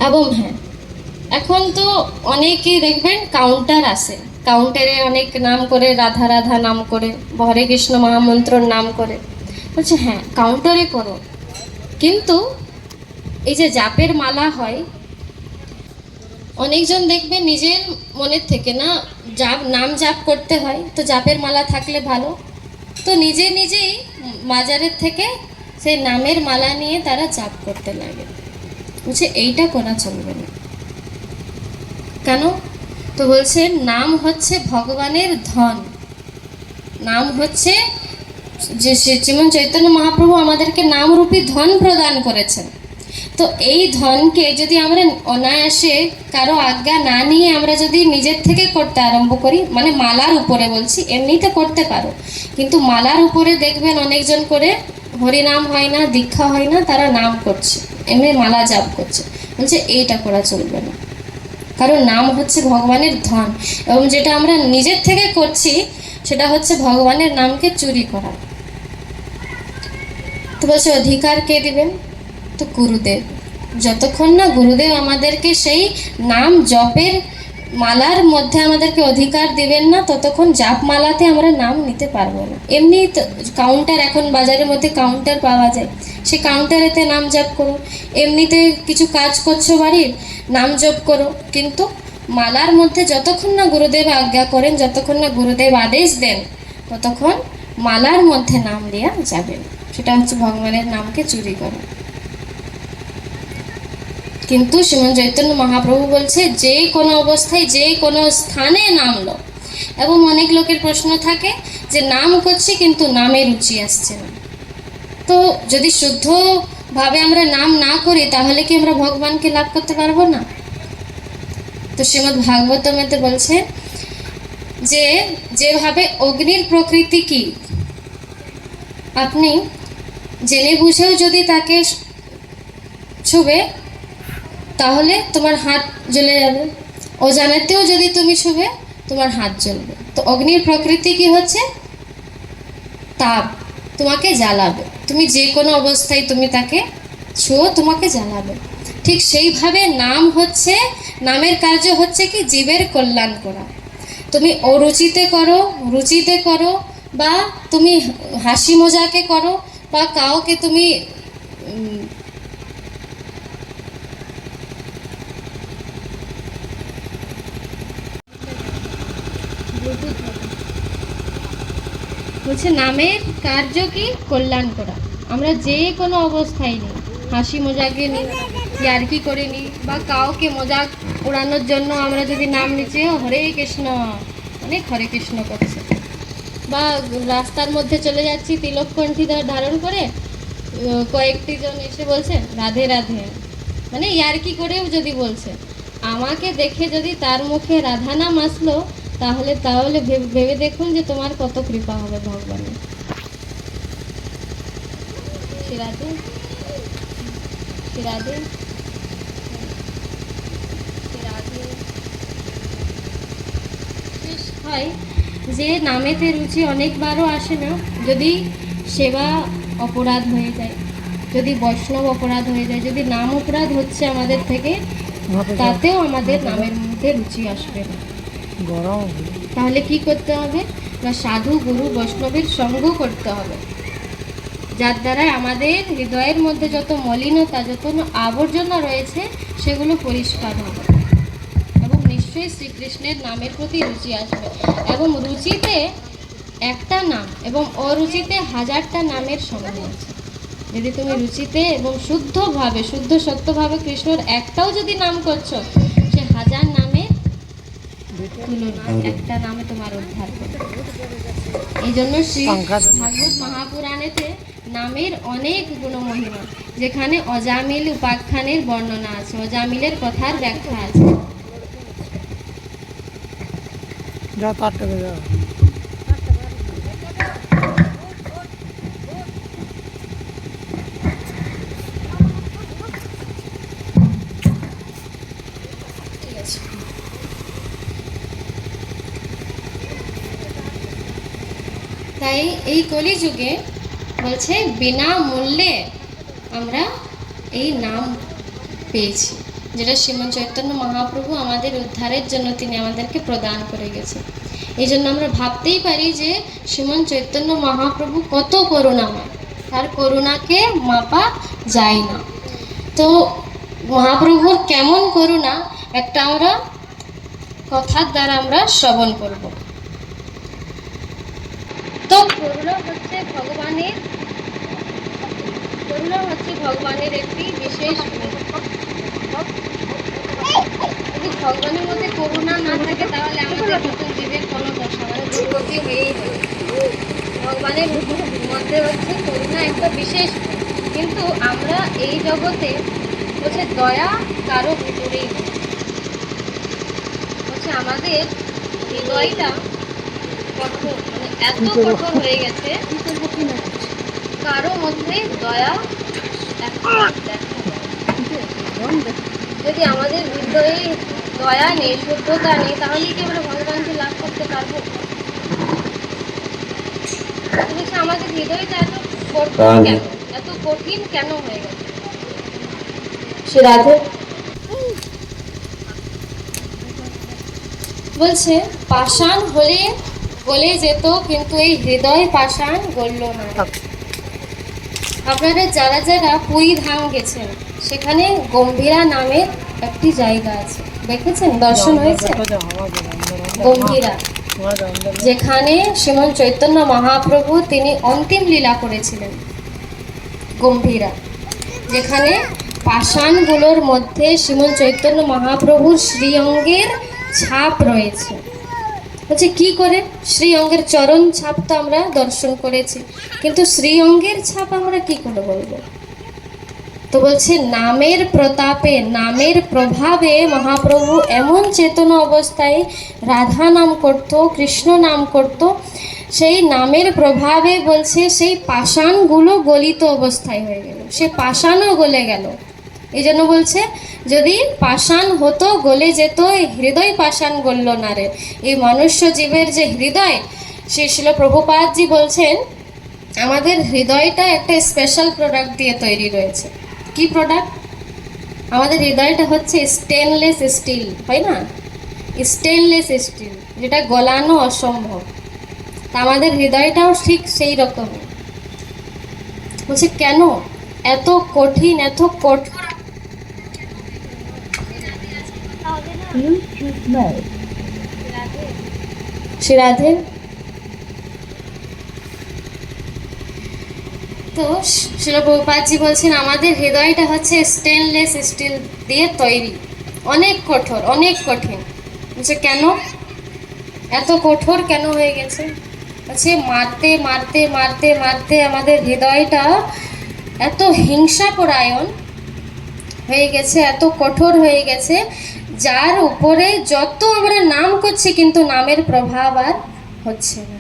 এবং হ্যাঁ, এখন তো অনেকেই দেখবেন কাউন্টার আছে, কাউন্টারে অনেক নাম করে, রাধা রাধা নাম করে, হরে কৃষ্ণ মহামন্ত্রর নাম করে। বলছে হ্যাঁ কাউন্টারে করো, কিন্তু এই যে জাপের মালা হয়, অনেকজন দেখবে নিজের মনের থেকে না নাম জাপ করতে হয়, তো জাপের মালা থাকলে ভালো, তো নিজে নিজেই বাজারের থেকে সেই নামের মালা নিয়ে তারা জাপ করতে লাগে। বলছে এইটা করা চলবে না। কেন? তো বলছে নাম হচ্ছে ভগবানের ধন। নাম হচ্ছে যে শ্রীমন চৈতন্য মহাপ্রভু আমাদেরকে নামরূপী ধন প্রদান করেছেন। তো এই ধনকে যদি আমরা অনায়াসে কারো আজ্ঞা না নিয়ে আমরা যদি নিজের থেকে করতে আরম্ভ করি, মানে মালার উপরে বলছি, এমনিতে করতে পারো, কিন্তু মালার উপরে দেখবেন অনেকজন করে হরিনাম হয় না, দীক্ষা হয় না, তারা নাম করছে, এমনি মালা জাপ করছে। বলছে এইটা করা চলবে না, কারণ নাম হচ্ছে ভগবানের ধন, এবং যেটা আমরা নিজের থেকে করছি সেটা হচ্ছে ভগবানের নামকে চুরি করা। তো বলছে অধিকার কে দিবেন? তো গুরুদেব। যতক্ষণ না গুরুদেব আমাদেরকে সেই নাম জপের মালার মধ্যে আমাদেরকে অধিকার দিবেন না, ততক্ষণ জাপ মালাতে আমরা নাম নিতে পারবো না। এমনি কাউন্টার, এখন বাজারের মধ্যে কাউন্টার পাওয়া যায়, সেই কাউন্টারেতে নাম জপ করো। এমনিতে কিছু কাজ করছো বাড়ির, নাম জপ করো, কিন্তু মালার মধ্যে যতক্ষণ না গুরুদেব আজ্ঞা করেন, যতক্ষণ না গুরুদেব আদেশ দেন, ততক্ষণ মালার মধ্যে নাম দেওয়া যাবে না। সেটা হচ্ছে ভগবানের নামকে চুরি করা। কিন্তু শ্রীমন চৈতন্য মহাপ্রভু বলছে যে কোনো অবস্থায় যে কোনো স্থানে নাম লো। এবং অনেক লোকের প্রশ্ন থাকে যে নাম করছে কিন্তু নামে রুচি আসছে না। তো যদি শুদ্ধভাবে আমরা নাম না করি তাহলে কি আমরা ভগবানকে লাভ করতে পারবো না? তো শ্রীমদ্ ভাগবতমেতে বলছে যে যেভাবে অগ্নির প্রকৃতি কি, আপনি জেনে বুঝেও যদি তাকে ছুবে তাহলে তোমার হাত জ্বলে যাবে, অজানাতেও যদি তুমি ছুবে তোমার হাত জ্বলবে। তো অগ্নির প্রকৃতি কি হচ্ছে? তাপ, তোমাকে জ্বালাবে। তুমি যে কোনো অবস্থায় তুমি তাকে ছুঁয়ো তোমাকে জ্বালাবে। ঠিক সেইভাবে নাম হচ্ছে, নামের কার্য হচ্ছে কি জীবের কল্যাণ করা। তুমি অরুচিতে করো, রুচিতে করো, বা তুমি হাসি মজাকে করো, বা কাউকে তুমি বলছে নামের কার্য কি কল্যাণ করা। আমরা যে কোনো অবস্থায় নিই, হাসি মজাকে নিই, ইয়ার্কি করে নিই, বা কাউকে মজাক উড়ানোর জন্য আমরা যদি নাম নিচ্ছি হরে কৃষ্ণ, অনেক হরে কৃষ্ণ করছে, বা রাস্তার মধ্যে চলে যাচ্ছি তিলক কণ্ঠী ধারণ করে কয়েকটি জন এসে বলছে রাধে রাধে, মানে ইয়ার্কি করেও যদি বলছে, আমাকে দেখে যদি তার মুখে রাধা নাম আসলো তাহলে তাহলে ভেবে দেখুন যে তোমার কত কৃপা হবে ভগবানের। রাধে রাধে রাধে। হয় যে নামেতে রুচি অনেকবারও আসে না, যদি সেবা অপরাধ হয়ে যায়, যদি বৈষ্ণব অপরাধ হয়ে যায়, যদি নাম অপরাধ হচ্ছে আমাদের থেকে, তাতেও আমাদের নামের মধ্যে রুচি আসবে না। তাহলে কি করতে হবে? না, সাধু গুরু বৈষ্ণবের সঙ্গ করতে হবে, যার দ্বারা আমাদের হৃদয়ের মধ্যে যত মলিনতা, যত আবর্জনা রয়েছে সেগুলো পরিষ্কার হবে, এবং নিশ্চয়ই শ্রীকৃষ্ণের নামের প্রতি রুচি আসবে। এবং রুচিতে একটা নাম এবং অরুচিতে হাজারটা নামের সমান আছে। যদি তুমি রুচিতে এবং শুদ্ধভাবে, শুদ্ধ সত্যভাবে কৃষ্ণর একটাও যদি নাম করছো, সে হাজার নামে তুলনা, একটা নামে তোমার উদ্ধার করবে। এই জন্য শ্রী ভাগবত মহাপুরাণেতে নামের অনেক গুণমহিমা, যেখানে অজামিল উপাখ্যানের বর্ণনা আছে, অজামিলের কথার ব্যাখ্যা আছে। তাই এই কলিযুগে বলছে বিনা মূল্যে আমরা এই নাম পেয়েছি, যেটা শ্রীমন চৈতন্য মহাপ্রভু আমাদের উদ্ধারের জন্য তিনি আমাদেরকে প্রদান করে গেছে। এই জন্য আমরা ভাবতেই পারি যে শ্রীমন চৈতন্য মহাপ্রভু কত করুণাময়, তার করুণাকে মাপা যায় না। তো মহাপ্রভুর কেমন করুণা একটা আমরা কথার দ্বারা আমরা শ্রবণ করব। তো করুণা হচ্ছে ভগবানের একটি বিশেষ গুণ। যদি ভগবানের মধ্যে করুণা না থাকে তাহলে আমাদের নতুন জীবের কোনো দশা, মানে দুর্গতি হয়েই যাবে। ভগবানের মধ্যে হচ্ছে করুণা একটা বিশেষ গুণ, কিন্তু আমরা এই জগতে হচ্ছে দয়া কারো ভিতরেই হচ্ছে আমাদের হৃদয়টা কঠোর, মানে এত কঠোর হয়ে গেছে কারো মধ্যে দয়া যদি আমাদের হৃদয়ে দয়া নেই, শুদ্ধতা নেই, তাহলে কি আমরা ভগবানকে লাভ করতে পারবো? আমাদের হৃদয়টা এত কঠিন কেন, এত কঠিন কেন হয়ে গেছে? সে রাধে বলছে পাষাণ হলে গলে যেত, কিন্তু এই হৃদয় পাষাণ গলল না। আপনারা যারা যারা পুরী ধাম গেছেন, সেখানে গম্ভীরা নামের একটি জায়গা আছে, দেখেছেন? দর্শন হয়েছে গম্ভীরা, যেখানে শ্রীমন চৈতন্য মহাপ্রভু তিনি অন্তিম লীলা করেছিলেন। গম্ভীরা, যেখানে পাষাণগুলোর মধ্যে শ্রীমন চৈতন্য মহাপ্রভুর শ্রীঅঙ্গের ছাপ রয়েছে। বলছে কি করে? শ্রীঅঙ্গের চরণ ছাপ তো আমরা দর্শন করেছি, কিন্তু শ্রীঅঙ্গের ছাপ আমরা কি করে বলবো? তো বলছে নামের প্রতাপে, নামের প্রভাবে মহাপ্রভু এমন চেতনা অবস্থায় রাধা নাম করত, কৃষ্ণ নাম করত, সেই নামের প্রভাবে বলছে সেই পাষাণগুলো গলিত অবস্থায় হয়ে গেল, সে পাষাণও গলে গেল। এই জন্য বলছে যদি পাষাণ হতো গলে যেত, হৃদয় পাষাণ গলল না রে। এই মনুষ্য জীবের যে হৃদয়, শ্রী শিল প্রভুপাদজি বলছেন আমাদের হৃদয়টা একটা স্পেশাল প্রোডাক্ট দিয়ে তৈরি রয়েছে। কি প্রোডাক্ট? আমাদের হৃদয়টা হচ্ছে স্টেনলেস স্টিল, হয় না? স্টেনলেস স্টিল, যেটা গলানো অসম্ভব। তা আমাদের হৃদয়টাও ঠিক সেই রকম। বলছে কেন এত কঠিন, এত কঠোর? শ্রী রাধে। তো শিল প্রভুপাদজি বলছেন আমাদের হৃদয়টা হচ্ছে স্টেনলেস স্টিল দিয়ে তৈরি, অনেক কঠোর, অনেক কঠিন। বলছে কেন এত কঠোর কেন হয়ে গেছে? বলছে মারতে মারতে মারতে মারতে আমাদের হৃদয়টা এত হিংসাপরায়ণ হয়ে গেছে, এত কঠোর হয়ে গেছে, যার উপরে যত আমরা নাম করছি কিন্তু নামের প্রভাব আর হচ্ছে না।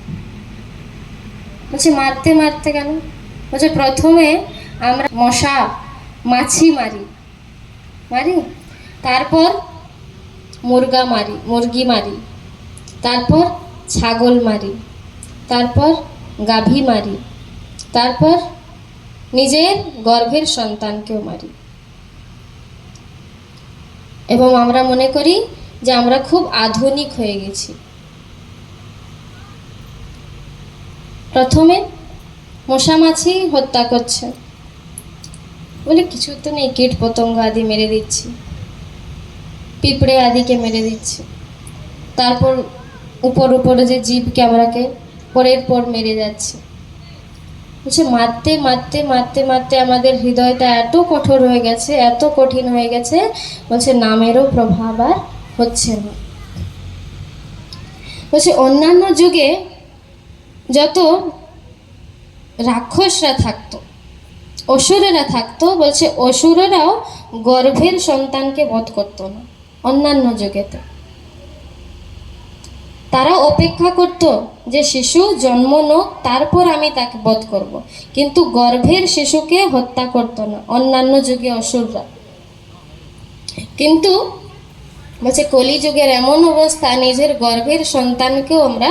বলছে মারতে মারতে কেন? বলছে প্রথমে আমরা মশা মাছি মারি, তারপর মুরগি মারি, তারপর ছাগল মারি, তারপর গাভী মারি, তারপর নিজের গর্ভের সন্তানকেও মারি। এবং আমরা মনে করি যে আমরা খুব আধুনিক হয়ে গেছি। প্রথমে মশা মাছি হত্যা করছে, বলে কিছু তো নেই, কীট পতঙ্গ আদি মেরে দিচ্ছি, পিঁপড়ে আদিকে মেরে দিচ্ছি, তারপর উপরে যে জীবকে আমরাকে পরের পর মেরে যাচ্ছে। বলছে মারতে মারতে মারতে মারতে আমাদের হৃদয়টা এত কঠোর হয়ে গেছে, এত কঠিন হয়ে গেছে, বলছে নামেরও প্রভাব আর হচ্ছে না। বলছে অন্যান্য যুগে যত রাক্ষসরা থাকতো, অসুরেরা থাকতো, বলছে অসুরেরাও গর্ভের সন্তানকে বধ করতো না। অন্যান্য যুগেতে তারা অপেক্ষা করত যে শিশু জন্ম নোক, তারপর আমি তাকে বধ করব, কিন্তু গর্ভের শিশুকে হত্যা করতো না অন্যান্য যুগে অসুররা। কিন্তু বলছে কলিযুগের এমন অবস্থা, নিজের গর্ভের সন্তানকেও আমরা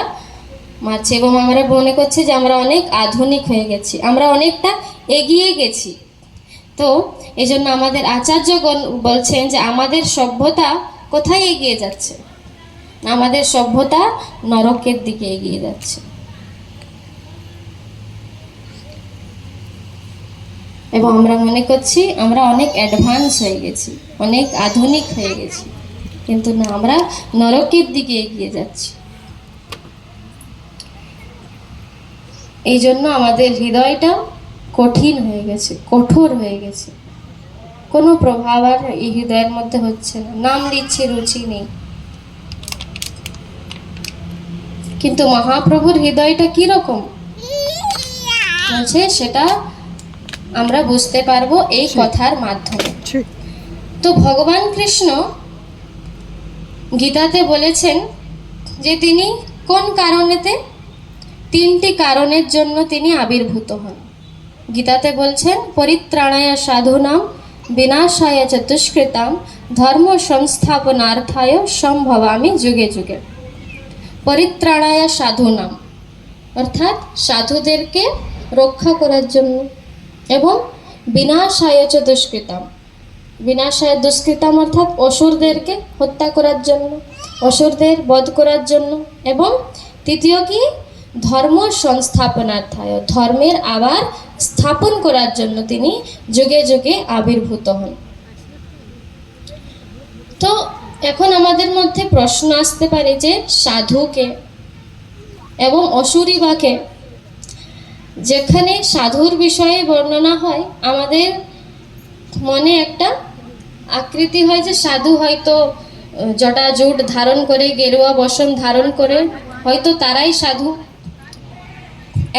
মারছি, এবং আমরা মনে করছি যে আমরা অনেক আধুনিক হয়ে গেছি, আমরা অনেকটা এগিয়ে গেছি। তো এই জন্য আমাদের আচার্যগণ বলছেন যে আমাদের সভ্যতা কোথায় এগিয়ে যাচ্ছে? আমাদের সভ্যতা নরকের দিকে এগিয়ে যাচ্ছে। এবং আমরা মনে করছি আমরা অনেক অ্যাডভান্স হয়ে গেছি, অনেক আধুনিক হয়ে গেছি, কিন্তু না, আমরা নরকের দিকে এগিয়ে যাচ্ছি। এই জন্য আমাদের হৃদয়টা কঠিন হয়ে গেছে, কঠোর হয়ে গেছে, কোনো প্রভাব আর এই হৃদয়ের মধ্যে হচ্ছে না, নাম দিচ্ছে রুচি নেই। কিন্তু মহাপ্রভুর হৃদয়টা কি রকম বলছে সেটা আমরা বুঝতে পারবো এই কথার মাধ্যমে। তো ভগবান কৃষ্ণ গীতাতে বলেছেন যে তিনি কোন কারণেতে, তিনটি কারণের জন্য তিনি আবির্ভূত হন। গীতাতে বলছেন পরিত্রাণায় সাধুনাম বিনাশায় চ দুষ্কৃতাম ধর্ম সংস্থাপনার্থায় সম্ভবামি যুগে যুগে। পরিত্রাণায় সাধুনাম অর্থাৎ সাধুদেরকে রক্ষা করার জন্য, এবং বিনাশায় চ দুষ্কৃতাম, বিনাশায় দুষ্কৃতাম অর্থাৎ অসুরদেরকে হত্যা করার জন্য, অসুরদের বধ করার জন্য, এবং তৃতীয় কি ধর্ম সংস্থাপনার্থায়, ধর্মের আবার স্থাপন করার জন্য তিনি যুগে যুগে আবির্ভূত হন। তো এখন আমাদের মধ্যে প্রশ্ন আসতে পারে যে সাধুকে এবং অসুরী বাকে? যেখানে সাধুর বিষয়ে বর্ণনা হয় আমাদের মনে একটা আকৃতি হয় যে সাধু হয়তো জটা জুট ধারণ করে, গেরুয়া বসন ধারণ করে, হয়তো তারাই সাধু।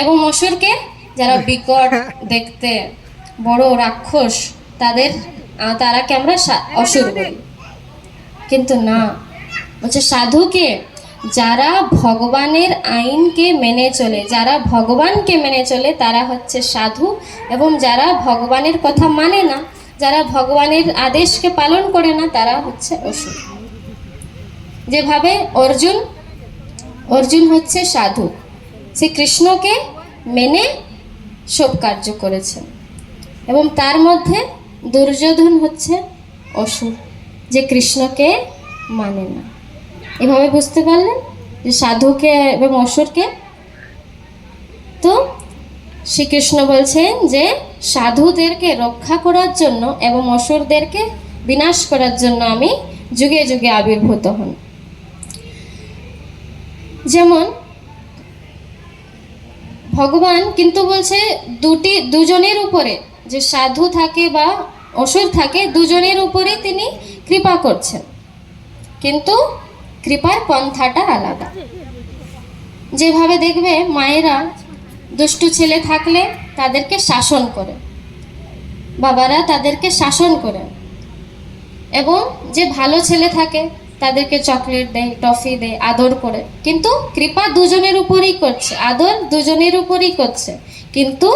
এবং অসুরকে, যারা বিকট দেখতে, বড় রাক্ষস, তারাকে আমরা অসুর বলি। কিন্তু না, বলছে সাধুকে যারা ভগবানের আইনকে মেনে চলে, যারা ভগবানকে মেনে চলে তারা হচ্ছে সাধু। এবং যারা ভগবানের কথা মানে না, যারা ভগবানের আদেশকে পালন করে না, তারা হচ্ছে অসুর। যেভাবে অর্জুন হচ্ছে সাধু, সে কৃষ্ণকে মেনে সব কার্য করেছে। এবং তার মধ্যে দুর্যোধন হচ্ছে অসুর, যে কৃষ্ণকে মানে না। এভাবে বুঝতে পারলেন যে সাধুকে এবং অসুরকে। তো শ্রীকৃষ্ণ বলছেন যে সাধুদেরকে রক্ষা করার জন্য এবং অসুরদেরকে বিনাশ করার জন্য আমি যুগে যুগে আবির্ভূত হন। যেমন ভগবান কিন্তু বলছে দুজনের উপরে, যে সাধু থাকে বা অসুর থাকে, দুজনের উপরে তিনি কৃপা করছেন, কিন্তু কৃপার পন্থাটা আলাদা। যেভাবে দেখবে মায়েরা দুষ্টু ছেলে থাকলে তাদেরকে শাসন করে, বাবারা তাদেরকে শাসন করে, এবং যে ভালো ছেলে থাকে তাদেরকে চকলেট দেয়, টফি দেয়, আদর করে। কিন্তু কৃপা দুজনের উপরেই করছে, আদর দুজনের উপরেই করছে, কিন্তু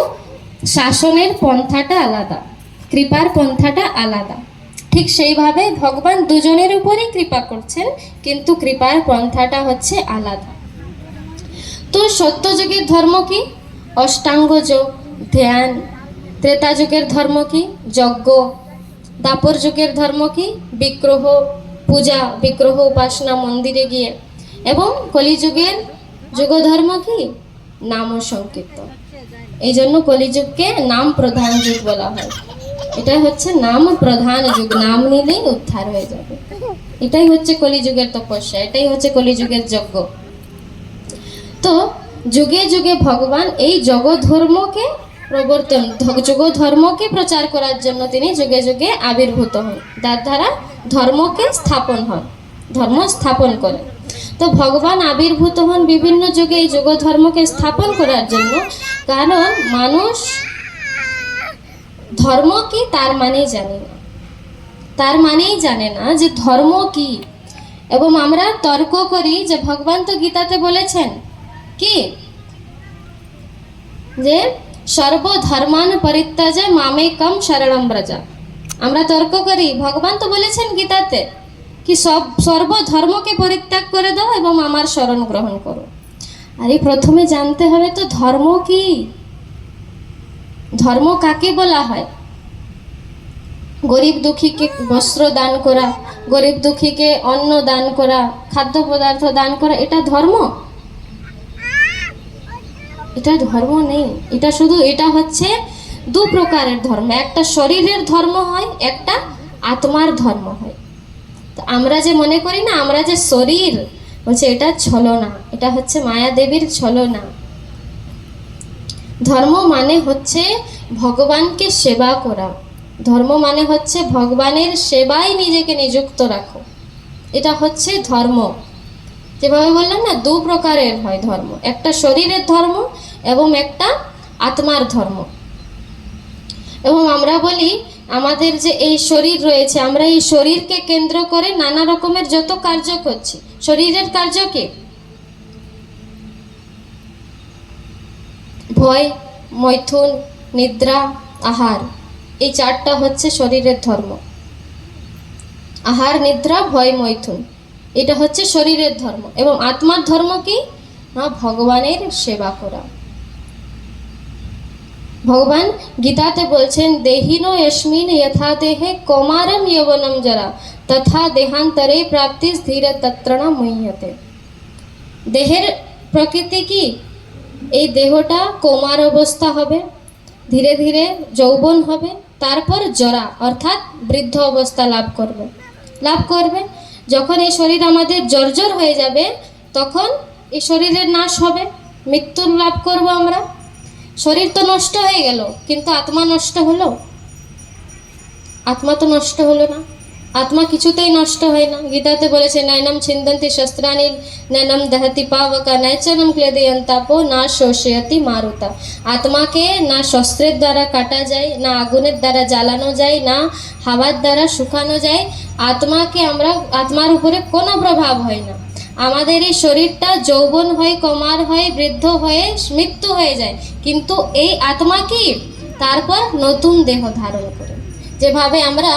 শাসনের পন্থাটা আলাদা, কৃপার পন্থাটা আলাদা। ঠিক সেইভাবে ভগবান দুজনের উপরেই কৃপা করছেন, কিন্তু কৃপার পন্থাটা হচ্ছে আলাদা। তো সত্যযুগের ধর্ম কি? অষ্টাঙ্গ যোগ, ধ্যান। ত্রেতা যুগের ধর্ম কি? যজ্ঞ। দাপর যুগের ধর্ম কি? বিগ্রহ পূজা, বিগ্রহ উপাসনা, মন্দিরে গিয়ে। এবং কলিযুগের যুগধর্ম কি? নাম ও সংকীর্তন। এই জন্য কলিযুগকে নাম প্রধান যুগ বলা হয়। এটাই হচ্ছে নাম প্রধান যুগ, নাম নিলেই উদ্ধার হয়ে যাবে। এটাই হচ্ছে কলিযুগের তপস্যা, এটাই হচ্ছে কলিযুগের যজ্ঞ। তো যুগে যুগে ভগবান এই জগধর্মকে প্রবর্তন, যুগধর্মকে প্রচার করার জন্য তিনি যুগে যুগে আবির্ভূত হন, যার দ্বারা ধর্মকে স্থাপন হয়, ধর্ম স্থাপন করে। তো ভগবান আবির্ভূত হন বিভিন্ন যুগে এই যুগধর্মকে স্থাপন করার জন্য, কারণ মানুষ ধর্ম কি তার মানেই জানে না, তার মানেই জানে না যে ধর্ম কি। এবং আমরা তর্ক করি যে ভগবান তো গীতাতে বলেছেন কি, যে সর্বধর্মান পরিত্যাজ মামেকম শরণম ব্রজ। আমরা তর্ক করি, ভগবান তো বলেছেন গীতাতে কি সর্বধর্মকে পরিত্যাগ করে দাও এবং আমার শরণ গ্রহণ করো। আরে প্রথমে জানতে হবে তো ধর্ম কি, ধর্ম কাকে বলা হয়? গরিব দুঃখীকে বস্ত্র দান করা, গরিব দুঃখীকে অন্ন দান করা, খাদ্য পদার্থ দান করা, এটা ধর্ম? এটা ধর্ম নেই। এটা হচ্ছে দু প্রকারের ধর্ম, একটা শরীরের ধর্ম হয়, একটা আত্মার ধর্ম হয়। তো আমরা যে মনে করি না আমরা যে শরীর, বলছে এটা ছলনা, এটা হচ্ছে মায়া দেবীর ছলনা। ধর্ম মানে হচ্ছে ভগবানকে সেবা করা, ধর্ম মানে হচ্ছে ভগবানের সেবায় নিজেকে নিযুক্ত রাখো, এটা হচ্ছে ধর্ম। যেভাবে বললাম না, দু প্রকারের হয় ধর্ম, একটা শরীরের ধর্ম এবং একটা আত্মার ধর্ম। এবং আমরা বলি আমাদের যে এই শরীর রয়েছে, আমরা এই শরীরকে কেন্দ্র করে নানা রকমের যত কার্য করছি। শরীরের কার্য কি? ভয়, মৈথুন, নিদ্রা, আহার, এই চারটা হচ্ছে শরীরের ধর্ম। আহার, নিদ্রা, ভয়, মৈথুন, এটা হচ্ছে শরীরের ধর্ম। এবং আত্মার ধর্ম কি? না, ভগবানের সেবা করা। ভগবান গীতাতে বলছেন দেহিনো यस्मिन यथा देहे कौमारम यौवनम जरा तथा देहांतरे प्राप्ति धीर तत्र न मुह्यते। দেহের প্রকৃতি কি? এই দেহটা কৌমার অবস্থা হবে, ধীরে ধীরে যৌবন হবে, তারপর জরা অর্থাৎ বৃদ্ধ অবস্থা লাভ করবে। যখন এই শরীর আমাদের জর্জর হয়ে যাবে, তখন এই শরীরের নাশ হবে, মৃত্যুর লাভ করব আমরা। শরীর তো নষ্ট হয়ে গেল, কিন্তু আত্মা নষ্ট হলো? আত্মা তো নষ্ট হলো না, আত্মা কিছুতেই নষ্ট হয় না। গীতাতে বলেছে নৈনম ছিন্দন্তি শস্ত্রাণি নৈনম দহতি পাবকা নৈচনম ক্লেদয়ন্তাপো না শোষয়তি মারুতা। আত্মাকে না শস্ত্রের দ্বারা কাটা যায়, না আগুনের দ্বারা জ্বালানো যায়, না হাওয়ার দ্বারা শুকানো যায়। আত্মার উপরে কোনো প্রভাব হয় না। আমাদের এই শরীরটা যৌবন হয়, কমার হয়, বৃদ্ধ হয়ে মৃত্যু হয়ে যায়, কিন্তু এই আত্মা কি তারপর নতুন দেহ ধারণ করে। যেভাবে আমরা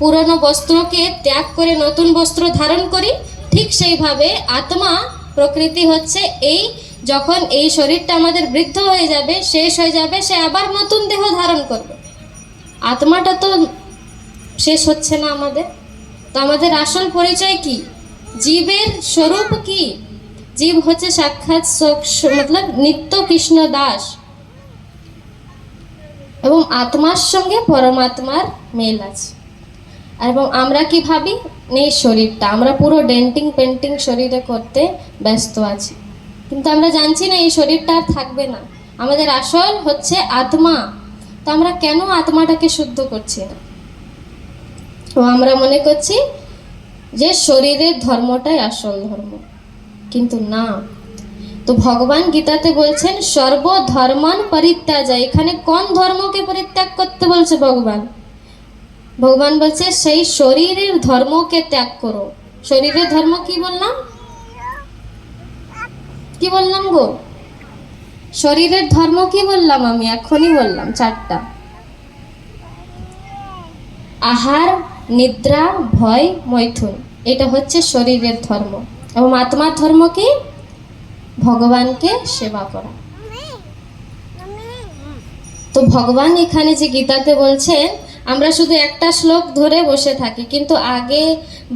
পুরনো বস্ত্রকে ত্যাগ করে নতুন বস্ত্র ধারণ করি, ঠিক সেইভাবে আত্মা প্রকৃতি হচ্ছে এই, যখন এই শরীরটা আমাদের বৃদ্ধ হয়ে যাবে, শেষ হয়ে যাবে, সে আবার নতুন দেহ ধারণ করবে। আত্মাটা তো শেষ হচ্ছে না আমাদের। তো আমাদের আসল পরিচয় কি? জীবের স্বরূপ কি? জীব হচ্ছে সাক্ষাৎ মতলব নিত্য কৃষ্ণ দাস, এবং আত্মার সঙ্গে পরমাত্মার মেল আছে। এবং আমরা কি ভাবি, এই শরীরটা আমরা পুরো ডেন্টিং পেন্টিং শরীরে করতে ব্যস্ত আছি, কিন্তু আমরা জানছি না এই শরীরটা আর থাকবে না। আমাদের আসল হচ্ছে আত্মা। তো আমরা কেন আত্মাটাকে শুদ্ধ করছি না? তো আমরা মনে করছি যে শরীরের ধর্মটাই আসল ধর্ম, কিন্তু না। তো ভগবান গীতাতে বলছেন সর্বধর্মান পরিত্যাজ্য। এখানে কোন ধর্মকে পরিত্যাগ করতে বলছে ভগবান? ভগবান বলছে সেই শরীরের ধর্মকে ত্যাগ করো। শরীরের ধর্ম কি বললাম? কি বললাম গো? শরীরের ধর্ম কি বললাম? আমি এখনই বললাম চারটা: আহার, নিদ্রা, ভয়, মৈথুন। এটা হচ্ছে শরীরের ধর্ম। এবং আত্মার ধর্ম কি? ভগবানকে সেবা করা। তো ভগবান এখানে যে গীতাতে বলছেন, আমরা শুধু একটা শ্লোক ধরে বসে থাকি, কিন্তু আগে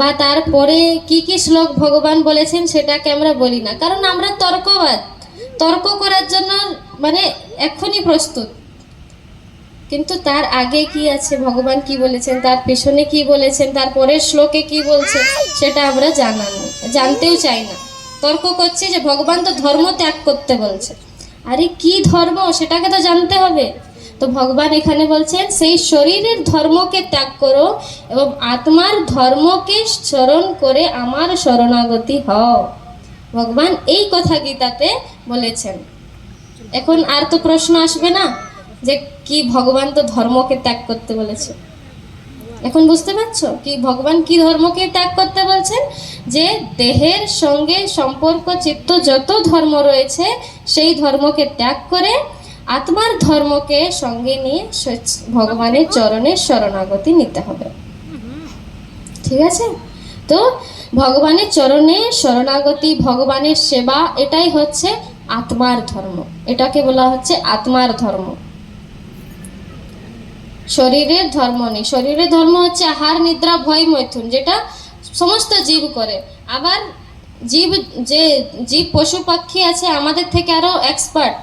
বা তারপরে কি কি শ্লোক ভগবান বলেছেন সেটাকে আমরা বলি না, কারণ আমরা তর্কবাদ, তর্ক করার জন্য মানে এখনই প্রস্তুত। কিন্তু তার আগে কি আছে, ভগবান কি বলেছেন, তার পেছনে কি বলেছেন, তার পরের শ্লোকে কি বলছে, সেটা আমরা জানতেও চাই না। তর্ক করছি যে ভগবান তো ধর্ম ত্যাগ করতে বলছে। আরে কি ধর্ম, সেটাকে তো জানতে হবে। তো ভগবান এখানে বলছেন সেই শরীরের ধর্মকে ত্যাগ করো এবং আত্মার ধর্মকে স্মরণ করে আমার শরণাগতি হও। ভগবান এই কথা গীতাতে বলেছেন। এখন আর তো প্রশ্ন আসবে না যে কি ভগবান তো ধর্মকে ত্যাগ করতে বলেছে। এখন বুঝতে পারছো কি ভগবান কি ধর্মকে ত্যাগ করতে বলছেন? যে দেহের সঙ্গে সম্পর্ক চিত্ত যত ধর্ম রয়েছে সেই ধর্মকে ত্যাগ করে আত্মার ধর্মকে সঙ্গে নিয়ে ভগবানের চরণে শরণাগতি নিতে হবে। ঠিক আছে? তো ভগবানের চরণে শরণাগতি, ভগবানের সেবা, এটাই হচ্ছে আত্মার ধর্ম। এটাকে বলা হচ্ছে আত্মার ধর্ম। শরীরের ধর্ম নেই। শরীরের ধর্ম হচ্ছে আহার, নিদ্রা, ভয়, মৈথুন, যেটা সমস্ত জীব করে। আবার জীব পশু পাখি আছে আমাদের থেকে আরো এক্সপার্ট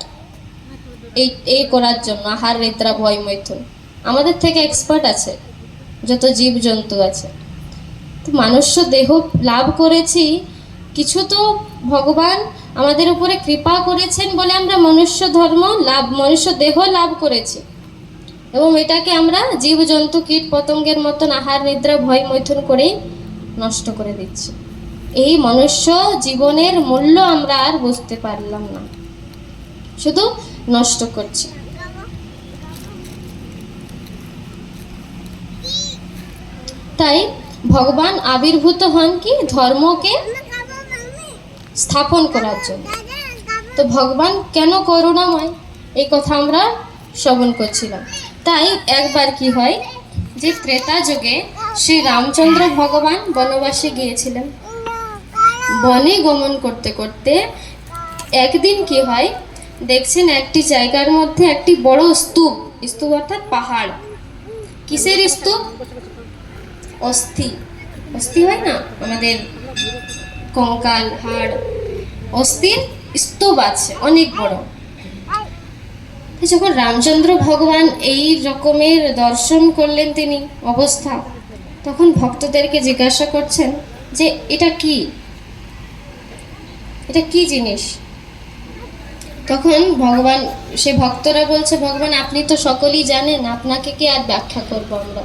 এই করার জন্য। আহার, নিদ্রা, ভয়, মৈথুন আমাদের থেকে এক্সপার্ট আছে যত জীব জন্তু আছে। তো মনুষ্য দেহ লাভ করেছি, কিছু তো ভগবান আমাদের উপরে কৃপা করেছেন বলে আমরা মনুষ্য দেহ লাভ করেছি, এবং এটাকে আমরা জীবজন্তু কীট পতঙ্গের মতন আহার, নিদ্রা, ভয়, মৈথুন করেই নষ্ট করে দিচ্ছি। এই মনুষ্য জীবনের মূল্য আমরা আর বুঝতে পারলাম না, শুধু নষ্ট করছি। তাই ভগবান আবির্ভূত হন কি ধর্মকে স্থাপন করার জন্য। তো ভগবান কেন করুণাময়, এই কথা আমরা শ্রবণ করছিলাম। তাই একবার কি হয় যে ত্রেতা যুগে শ্রী রামচন্দ্র ভগবান বনবাসে গিয়েছিলেন। বনে গমন করতে করতে একদিন কি হয়, দেখছেন একটি জায়গার মধ্যে একটি বড় স্তূপ অর্থাৎ পাহাড়। কিসের স্তূপ? অস্থি হয় না আমাদের, কঙ্কাল, হাড়, অস্থির স্তূপ আছে অনেক বড়। যখন রামচন্দ্র ভগবান এই রকমের দর্শন করলেন তিনি অবস্থা, তখন ভক্তদেরকে জিজ্ঞাসা করছেন যে এটা কি জিনিস? তখন ভগবান, সে ভক্তরা বলছে, ভগবান আপনি তো সকলেই জানেন, আপনাকে কি আর ব্যাখ্যা করব আমরা।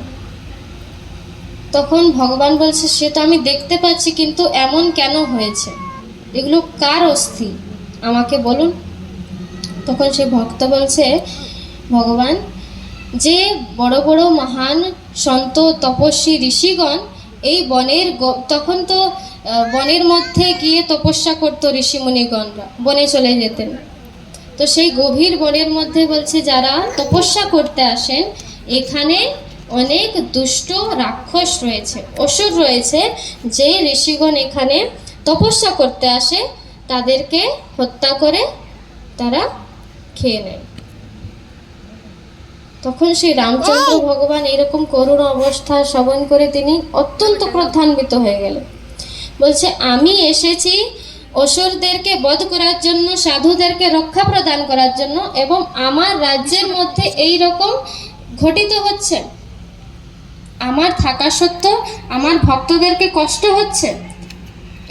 তখন ভগবান বলছে, সে তো আমি দেখতে পাচ্ছি, কিন্তু এমন কেন হয়েছে, এগুলো কার অস্থি আমাকে বলুন। তখন সে ভক্ত বলছে, ভগবান, যে বড় বড় মহান সন্ত তপস্বী ঋষিগণ এই তখন তো বনের মধ্যে গিয়ে তপস্যা করতো ঋষিমুনিগণরা, বনে চলে যেতেন। তো সেই গভীর বনের মধ্যে বলছে যারা তপস্যা করতে আসেন, এখানে অনেক দুষ্ট রাক্ষস রয়েছে, অসুর রয়েছে, যে ঋষিগণ এখানে তপস্যা করতে আসে তাদেরকে হত্যা করে তারা খেয়ে নেয়। তখন শ্রী রামচন্দ্র ভগবান এরকম করুণ অবস্থা শ্রবণ করে তিনি অত্যন্ত ক্রোধান্বিত হয়ে গেলেন। বলছে, আমি এসেছি অসুরদেরকে বধ করার জন্য, সাধুদেরকে রক্ষা প্রদান করার জন্য, এবং আমার রাজ্যের মধ্যে এই রকম ঘটিত হচ্ছে, আমার থাকা সত্ত্বেও আমার ভক্তদেরকে কষ্ট হচ্ছে।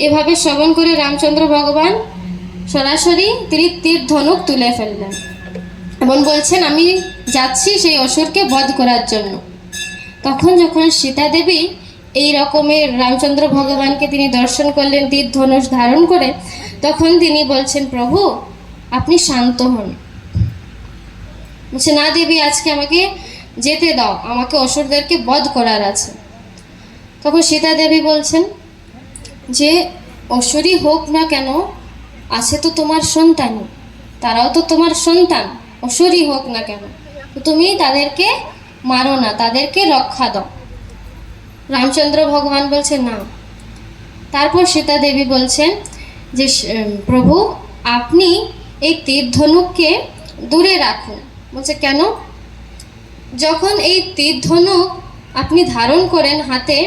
এভাবে শ্রবণ করে রামচন্দ্র ভগবান সরাসরি তিনি তীর ধনুক তুলে ফেললেন এবং বলছেন, আমি যাচ্ছি সেই অসুরকে বধ করার জন্য। তখন যখন সীতা দেবী এই রকমের রামচন্দ্র ভগবানকে তিনি দর্শন করলেন তীর ধনুষ ধারণ করে, তখন তিনি বলছেন, প্রভু আপনি শান্ত হন। বলছে, না দেবী, আজকে আমাকে যেতে দাও, আমাকে অসুরদেরকে বধ করার আছে। তখন সীতা দেবী বলছেন যে অসুরই হোক না কেন, আছে তো তোমার সন্তানই, তারাও তো তোমার সন্তান, অসুরই হোক না কেন, তুমি তাদেরকে মারো না, তাদেরকে রক্ষা দাও। রামচন্দ্র ভগবান বলছে না। তারপর সীতা দেবী বলছেন যে প্রভু আপনি এই তীর ধনুককে দূরে রাখুন। বলছে, কেন? যখন এই তীর ধনুক আপনি ধারণ করেন হাতে,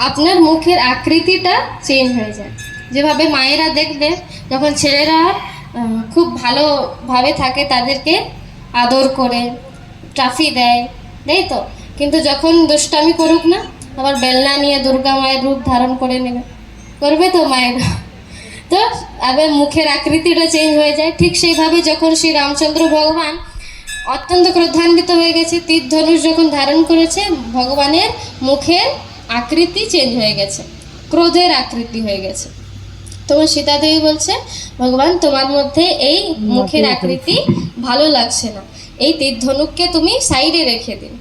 আপনার মুখের আকৃতিটা চেঞ্জ হয়ে যায়। যেভাবে মায়েরা দেখলে যখন ছেলেরা খুব ভালোভাবে থাকে তাদেরকে আদর করে ট্রফি দেয়, তাই তো, কিন্তু যখন দুষ্টামি করুক না, আবার বেলনা নিয়ে দুর্গা মায়ের রূপ ধারণ করে নেবে, করবে তো মায়েরা, তো আবার মুখের আকৃতিটা চেঞ্জ হয়ে যায়। ঠিক সেইভাবে যখন শ্রী রামচন্দ্র ভগবান অত্যন্ত ক্রোধান্বিত হয়ে গেছে, তীর ধনুষ যখন ধারণ করেছে, ভগবানের মুখের আকৃতি চেঞ্জ হয়ে গেছে, ক্রোধের আকৃতি হয়ে গেছে। তখন সীতা দেবী বলছে, ভগবান তোমার মধ্যে এই মুখের আকৃতি ভালো লাগছে না, এই তীর ধনুককে তুমি সাইডে রেখে দিন।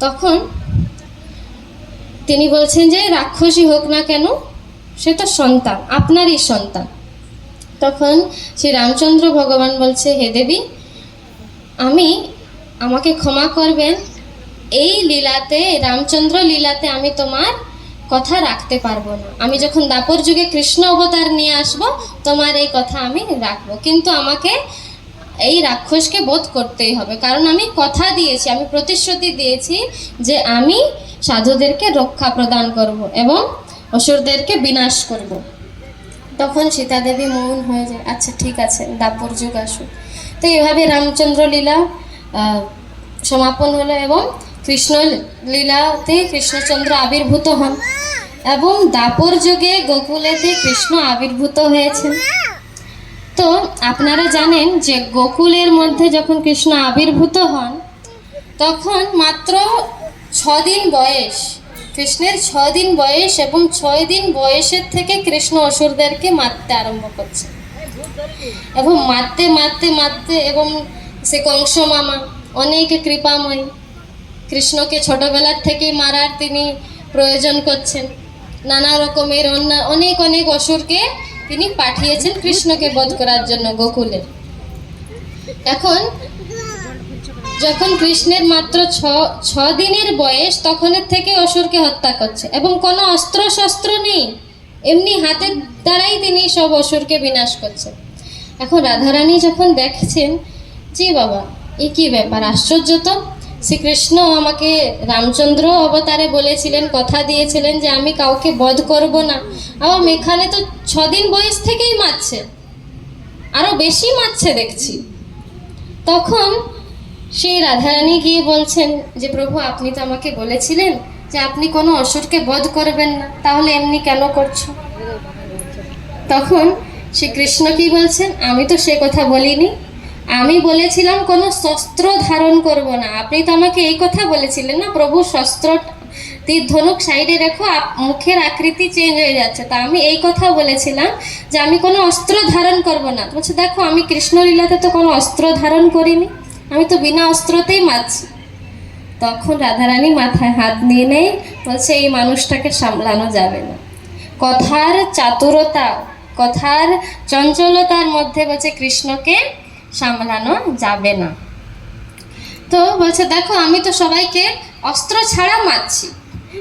তখন তিনি বলছেন যে রাক্ষসী হোক না কেন, সে তো সন্তান, আপনারই সন্তান। তখন শ্রী রামচন্দ্র ভগবান বলছে, হে দেবী, আমাকে ক্ষমা করবেন, এই লীলাতে, রামচন্দ্র লীলাতে আমি তোমার কথা রাখতে পারবো না। আমি যখন দাপর যুগে কৃষ্ণ অবতার নিয়ে আসব, তোমার এই কথা আমি রাখবো, কিন্তু আমাকে এই রাক্ষসকে বধ করতেই হবে, কারণ আমি কথা দিয়েছি, আমি প্রতিশ্রুতি দিয়েছি যে আমি সাধুদেরকে রক্ষা প্রদান করব এবং অসুরদেরকে বিনাশ করব। তখন সীতা দেবী মৌন হয়ে যায়, আচ্ছা ঠিক আছে, দাপর যুগ আসুক। তো এভাবে রামচন্দ্র লীলা সমাপন হলো এবং কৃষ্ণ লীলাতে কৃষ্ণচন্দ্র আবির্ভূত হন এবং দাপর যুগে গোকুলেতে কৃষ্ণ আবির্ভূত হয়েছেন। তো আপনারা জানেন যে গোকুলের মধ্যে যখন কৃষ্ণ আবির্ভূত হন, তখন মাত্র 6 দিন বয়স, কৃষ্ণের 6 দিন বয়স, এবং 6 দিন বয়সের থেকে কৃষ্ণ অসুরদেরকে মারতে আরম্ভ করছে এবং মারতে মারতে মারতে, এবং সে কংস মামা অনেক কৃপাময়, কৃষ্ণকে ছোটবেলার থেকেই মারার তিনি প্রয়োজন করছেন, নানা রকমের অনেক অনেক অসুরকে তিনি পাঠিয়েছেন কৃষ্ণকে বধ করার জন্য গোকুলে। এখন যখন কৃষ্ণের মাত্র 6 দিনের বয়স, তখনের থেকে অসুরকে হত্যা করছে এবং কোনো অস্ত্র শস্ত্র নেই, এমনি হাতের দ্বারাই তিনি সব অসুরকে বিনাশ করছেন। এখন রাধারানী যখন দেখছেন, জি বাবা, এ কি ব্যাপার, আশ্চর্য তো, শ্রীকৃষ্ণ আমাকে রামচন্দ্র অবতারে বলেছিলেন, কথা দিয়েছিলেন যে আমি কাউকে বধ করব না, আবার এখানে তো 6 দিন বয়স থেকেই মারছে, আরো বেশি মারছে দেখছি। তখন সেই রাধারানী গিয়ে বলছেন যে প্রভু, আপনি তো আমাকে বলেছিলেন যে আপনি কোনো অসুরকে বধ করবেন না, তাহলে এমনি কেন করছো? তখন শ্রীকৃষ্ণ কি বলছেন, আমি তো সে কথা বলিনি, আমি বলেছিলাম কোনো শস্ত্র ধারণ করব না। আপনি তো আমাকে এই কথা বলেছিলেন না, প্রভু শস্ত্র তীর ধনুক সাইডে রেখো, মুখের আকৃতি চেঞ্জ হয়ে যাচ্ছে, তা আমি এই কথা বলেছিলাম যে আমি কোনো অস্ত্র ধারণ করব না। বলছে দেখো আমি কৃষ্ণলীলাতে তো কোনো অস্ত্র ধারণ করিনি, আমি তো বিনা অস্ত্রতেই মারছি। তখন রাধারানী মাথায় হাত নিয়ে নেয়, বলছে এই মানুষটাকে সামলানো যাবে না। কথার চাতুরতা, কথার চঞ্চলতার মধ্যে বলছে কৃষ্ণকে সামলানো যাবে না। তো বলছে দেখো আমি তো সবাইকে অস্ত্র ছাড়া মারছি,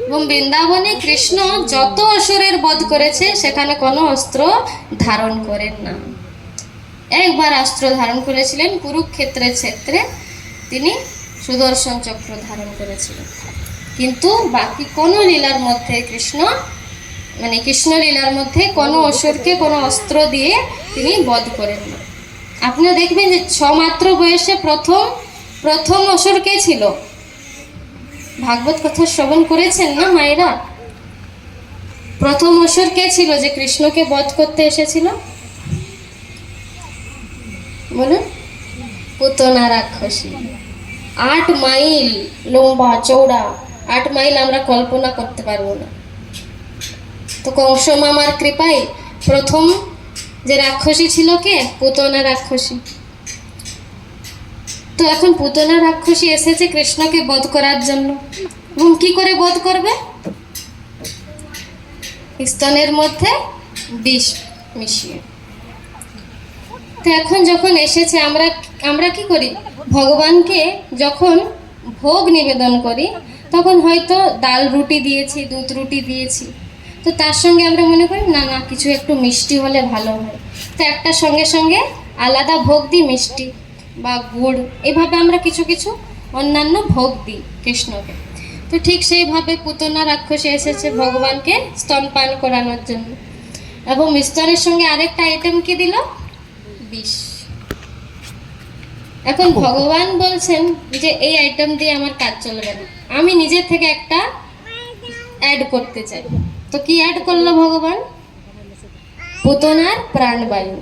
এবং বৃন্দাবনে কৃষ্ণ যত অসুরের বধ করেছে সেখানে কোনো অস্ত্র ধারণ করেন না। একবার অস্ত্র ধারণ করেছিলেন কুরুক্ষেত্রের ক্ষেত্রে, তিনি সুদর্শন চক্র ধারণ করেছিলেন, কিন্তু বাকি কোনো লীলার মধ্যে কৃষ্ণ লীলার মধ্যে কোনো অসুরকে কোনো অস্ত্র দিয়ে তিনি বধ করেন না। আপনিও দেখবেন যে 6 মাত্র বয়সে প্রথম অসুর কে ছিল? ভাগবত কথা শ্রবণ করেছেন না মায়েরা? প্রথম অসুর কে ছিল যে কৃষ্ণকে বধ করতে এসেছিল? বলুন। পুতনা রাক্ষসী। 8 মাইল লম্বা চৌড়া, 8 মাইল আমরা কল্পনা করতে পারবো না। তো কংস মামার কৃপায় প্রথম যে রাক্ষসী ছিল কে? পুতনা রাক্ষসী। তো এখন পুতনা রাক্ষসী এসেছে কৃষ্ণকে বধ করার জন্য, এবং কি করে বধ করবে? স্তনের মধ্যে বিষ মিশিয়ে। তো এখন যখন এসেছে, আমরা কি করি? ভগবানকে যখন ভোগ নিবেদন করি তখন হয়তো ডাল রুটি দিয়েছি, দুধ রুটি দিয়েছি, তো তার সঙ্গে আমরা মনে করি না না কিছু একটু মিষ্টি হলে ভালো হয়, তো একটা সঙ্গে সঙ্গে আলাদা ভোগ দিই, মিষ্টি বা গুড়, এভাবে আমরা কিছু কিছু অন্যান্য ভোগ দিই কৃষ্ণকে। তো ঠিক সেইভাবে পুতনা রাক্ষসী এসেছে ভগবানকে স্তনপান করানোর জন্য, এবং স্তনের সঙ্গে আরেকটা আইটেম কি দিল? বিষ। এখন ভগবান বলছেন যে এই আইটেম দিয়ে আমার কাজ চলবে না, আমি নিজের থেকে একটা অ্যাড করতে চাই। তো কি অ্যাড করলো ভগবান? পুতনার প্রাণবায়ু।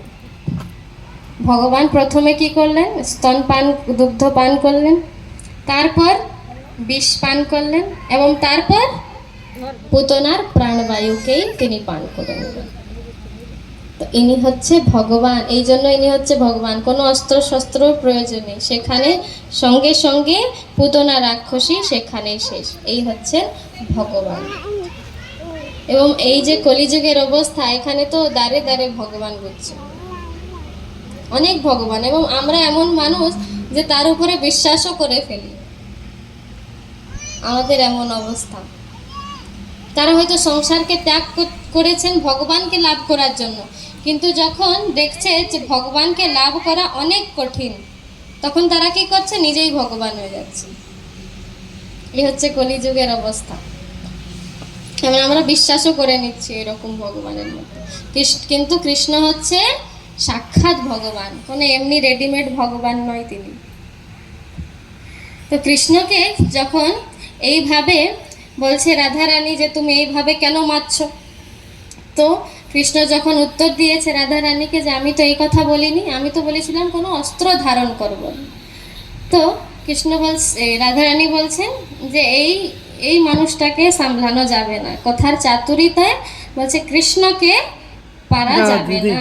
ভগবান প্রথমে কি করলেন? স্তনপান, দুগ্ধ পান করলেন, তারপর বিষ পান করলেন, এবং তারপর পুতনার প্রাণবায়ুকেই তিনি পান করে নিলেন। তো ইনি হচ্ছে ভগবান, এই জন্য ইনি হচ্ছে ভগবান। কোনো অস্ত্র শস্ত্রর প্রয়োজন নেই, সেখানে সঙ্গে সঙ্গে পুতনা রাক্ষসী সেখানেই শেষ। এই হচ্ছে ভগবান। এবং এই যে কলিযুগের অবস্থা, এখানে তো দাঁড়ে দাঁড়ে ভগবান ঘুরছে, অনেক ভগবান, এবং আমরা এমন মানুষ যে তার উপরে বিশ্বাসও করে ফেলি। আমাদের এমন অবস্থা। তারা হয়তো সংসারকে ত্যাগ করেছেন ভগবানকে লাভ করার জন্য, কিন্তু যখন দেখছে যে ভগবানকে লাভ করা অনেক কঠিন, তখন তারা কি করছে? নিজেই ভগবান হয়ে যাচ্ছে। এই হচ্ছে কলিযুগের অবস্থা। এবং আমরা বিশ্বাসও করে নিচ্ছি এরকম ভগবানের মধ্যে। কিন্তু কৃষ্ণ হচ্ছে সাক্ষাৎ ভগবান, কোনো এমনি রেডিমেড ভগবান নয় তিনি। তো কৃষ্ণকে যখন এইভাবে বলছে রাধারানী যে তুমি এইভাবে কেন মারছো, তো কৃষ্ণ যখন উত্তর দিয়েছে রাধারানীকে যে আমি তো এই কথা বলিনি, আমি তো বলেছিলাম কোনো অস্ত্র ধারণ করব না। তো কৃষ্ণ বলছে, রাধারানী বলছেন যে এই মানুষটাকে সামলানো যাবে না। কথার চাতুরিতায় বলছে কৃষ্ণকে পারা যাবে না।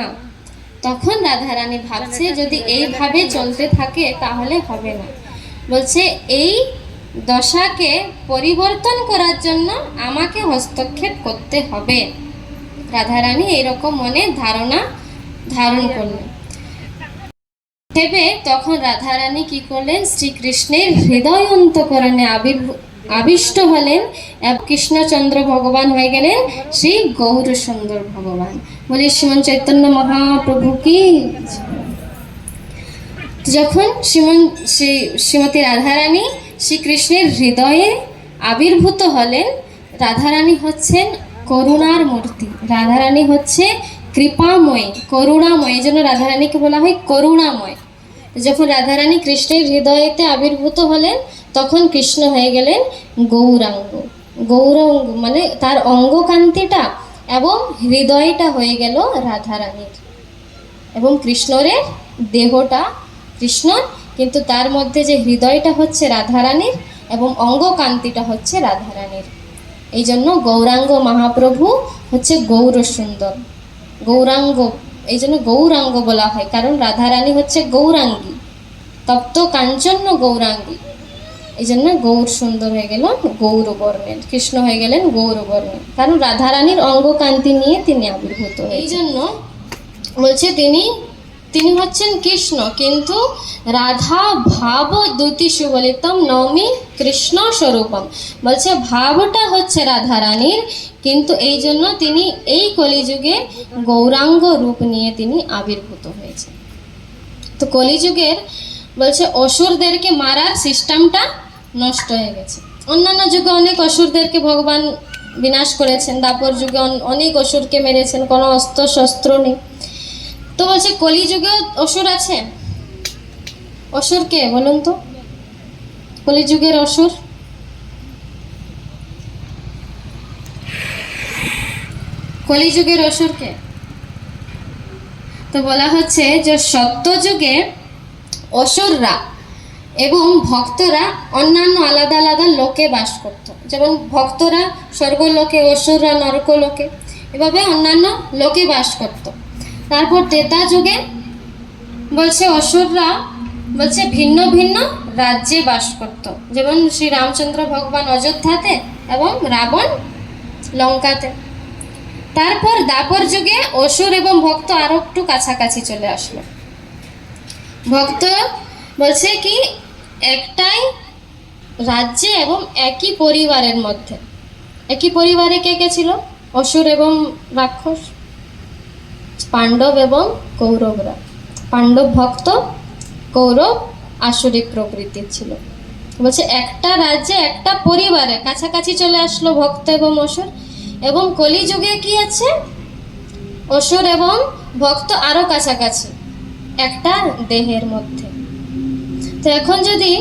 তখন রাধারানী ভাবছে যদি এইভাবে চলতে থাকে তাহলে হবে না। বলছে এই দশাকে পরিবর্তন করার জন্য আমাকে হস্তক্ষেপ করতে হবে। রাধারানী এইরকম মনে ধারণ করলেন। ভেবে তখন রাধারানী কি করলেন? শ্রীকৃষ্ণের হৃদয় অন্তঃকরণে আবিষ্ট হলেন, কৃষ্ণচন্দ্র ভগবান হয়ে গেলেন শ্রী গৌর সুন্দর ভগবান। বলে শ্রীমন চৈতন্য মহাপ্রভু কি। যখন শ্রীমতী রাধারানী শ্রীকৃষ্ণের হৃদয়ে আবির্ভূত হলেন, রাধারানী হচ্ছেন করুণার মূর্তি, রাধারানী হচ্ছে কৃপাময়, করুণাময়, এই জন্য রাধারানীকে বলা হয় করুণাময়। যখন রাধারানী কৃষ্ণের হৃদয়েতে আবির্ভূত হলেন, তখন কৃষ্ণ হয়ে গেলেন গৌরাঙ্গ। গৌরাঙ্গ মানে তার অঙ্গকান্তিটা এবং হৃদয়টা হয়ে গেল রাধারানীর। এবং কৃষ্ণরের দেহটা কৃষ্ণর, কিন্তু তার মধ্যে যে হৃদয়টা হচ্ছে রাধারানীর এবং অঙ্গকান্তিটা হচ্ছে রাধারানীর। এই জন্য গৌরাঙ্গ মহাপ্রভু হচ্ছে গৌর সুন্দর, গৌরাঙ্গ। এই জন্য গৌরাঙ্গ বলা হয়, কারণ রাধারানী হচ্ছে গৌরাঙ্গী, তপ্ত কাঞ্চন্য গৌরাঙ্গী। এই জন্য গৌর সুন্দর হয়ে গেল গৌরবর্ণের, কৃষ্ণ হয়ে গেলেন গৌরবর্ণের, কারণ রাধারানীর অঙ্গকান্তি নিয়ে তিনি আবির্ভূত। এই জন্য বলছে তিনি হচ্ছেন কৃষ্ণ, কিন্তু রাধা ভাব দ্যুতি সুবলিতম নমি কৃষ্ণ স্বরূপম। বলছে ভাবটা হচ্ছে রাধারানীর, কিন্তু এই জন্য তিনি এই কলিযুগে গৌরাঙ্গ রূপ নিয়ে তিনি আবির্ভূত হয়েছে। তো কলিযুগের বলছে অসুরদেরকে মারার সিস্টেমটা নষ্ট হয়ে গেছে। অন্যান্য যুগে অনেক অসুরদেরকে ভগবান বিনাশ করেছেন, দাপর যুগে অনেক অসুরকে মেরেছেন, কোনো অস্ত্র শস্ত্র নেই। তো বলছে কলিযুগেও অসুর আছে। অসুর কে বলুন তো? কলিযুগের অসুর কলিযুগের অসুর কে? তো বলা হচ্ছে যে সত্যযুগে অসুররা এবং ভক্তরা অন্যান্য আলাদা আলাদা লোকে বাস করত। যেমন ভক্তরা স্বর্গলোকে, অসুররা নরকলোকে, এভাবে অন্যান্য লোকে বাস করত। তারপর ত্রেতা যুগে বলছে অসুররা বলছে ভিন্ন ভিন্ন রাজ্যে বাস করত। যেমন শ্রী রামচন্দ্র ভগবান অযোধ্যাতে এবং রাবণ লঙ্কাতে। তারপর দাপর যুগে অসুর এবং ভক্ত আরো একটু কাছাকাছি চলে আসলো। ভক্ত বলছে কি একটাই রাজ্যে এবং একই পরিবারের মধ্যে। একই পরিবারে কে কে ছিল? অসুর এবং রাক্ষস, পাণ্ডব এবং কৌরবরা। পাণ্ডব ভক্ত, কৌরব আসরিক প্রকৃতির ছিল। বলছে একটা রাজ্যে একটা পরিবারে কাছাকাছি চলে আসলো ভক্ত এবং অসুর। এবং কলিযুগে কি আছে? অসুর এবং ভক্ত আরো কাছাকাছি একটা দেহের মধ্যে। তো এখন যদি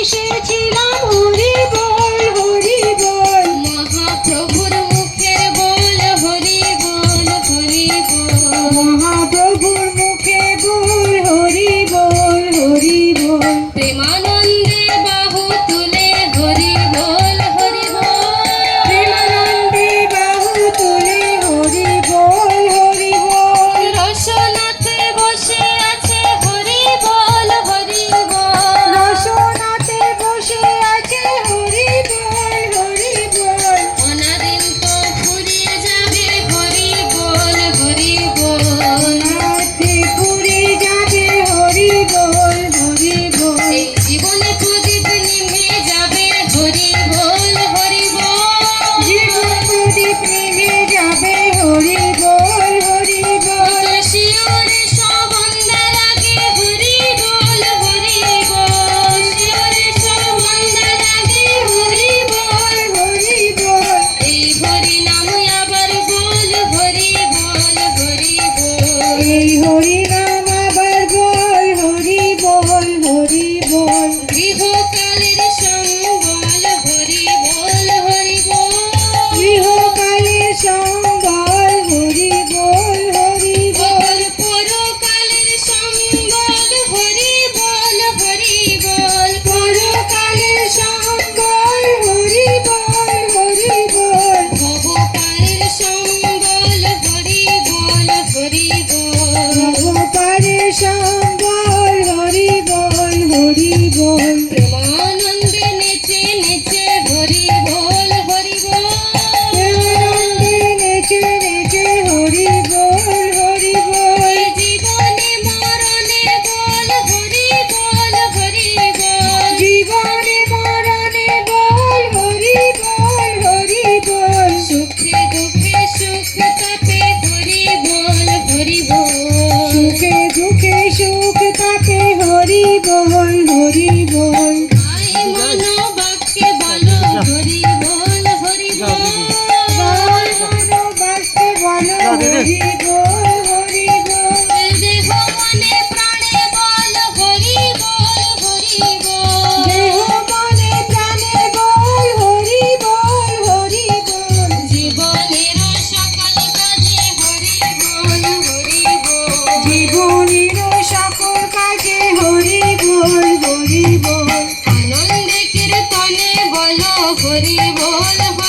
এসেছিলাম হরি বল হরি বল, মহাপ্রভুর মুখের বল হরি বল হরি বল, মহাপ্রভুর মুখে বল হরি বল হরি বল, প্রেমানন্দে বাহু তুলে হরি বল হরি বল, প্রেমানন্দে বাহু তুলে হরি বল হরি বল, রসনাতে বসে আছে হরি বল হরি বল, রসনাতে বসে আছে হরি বল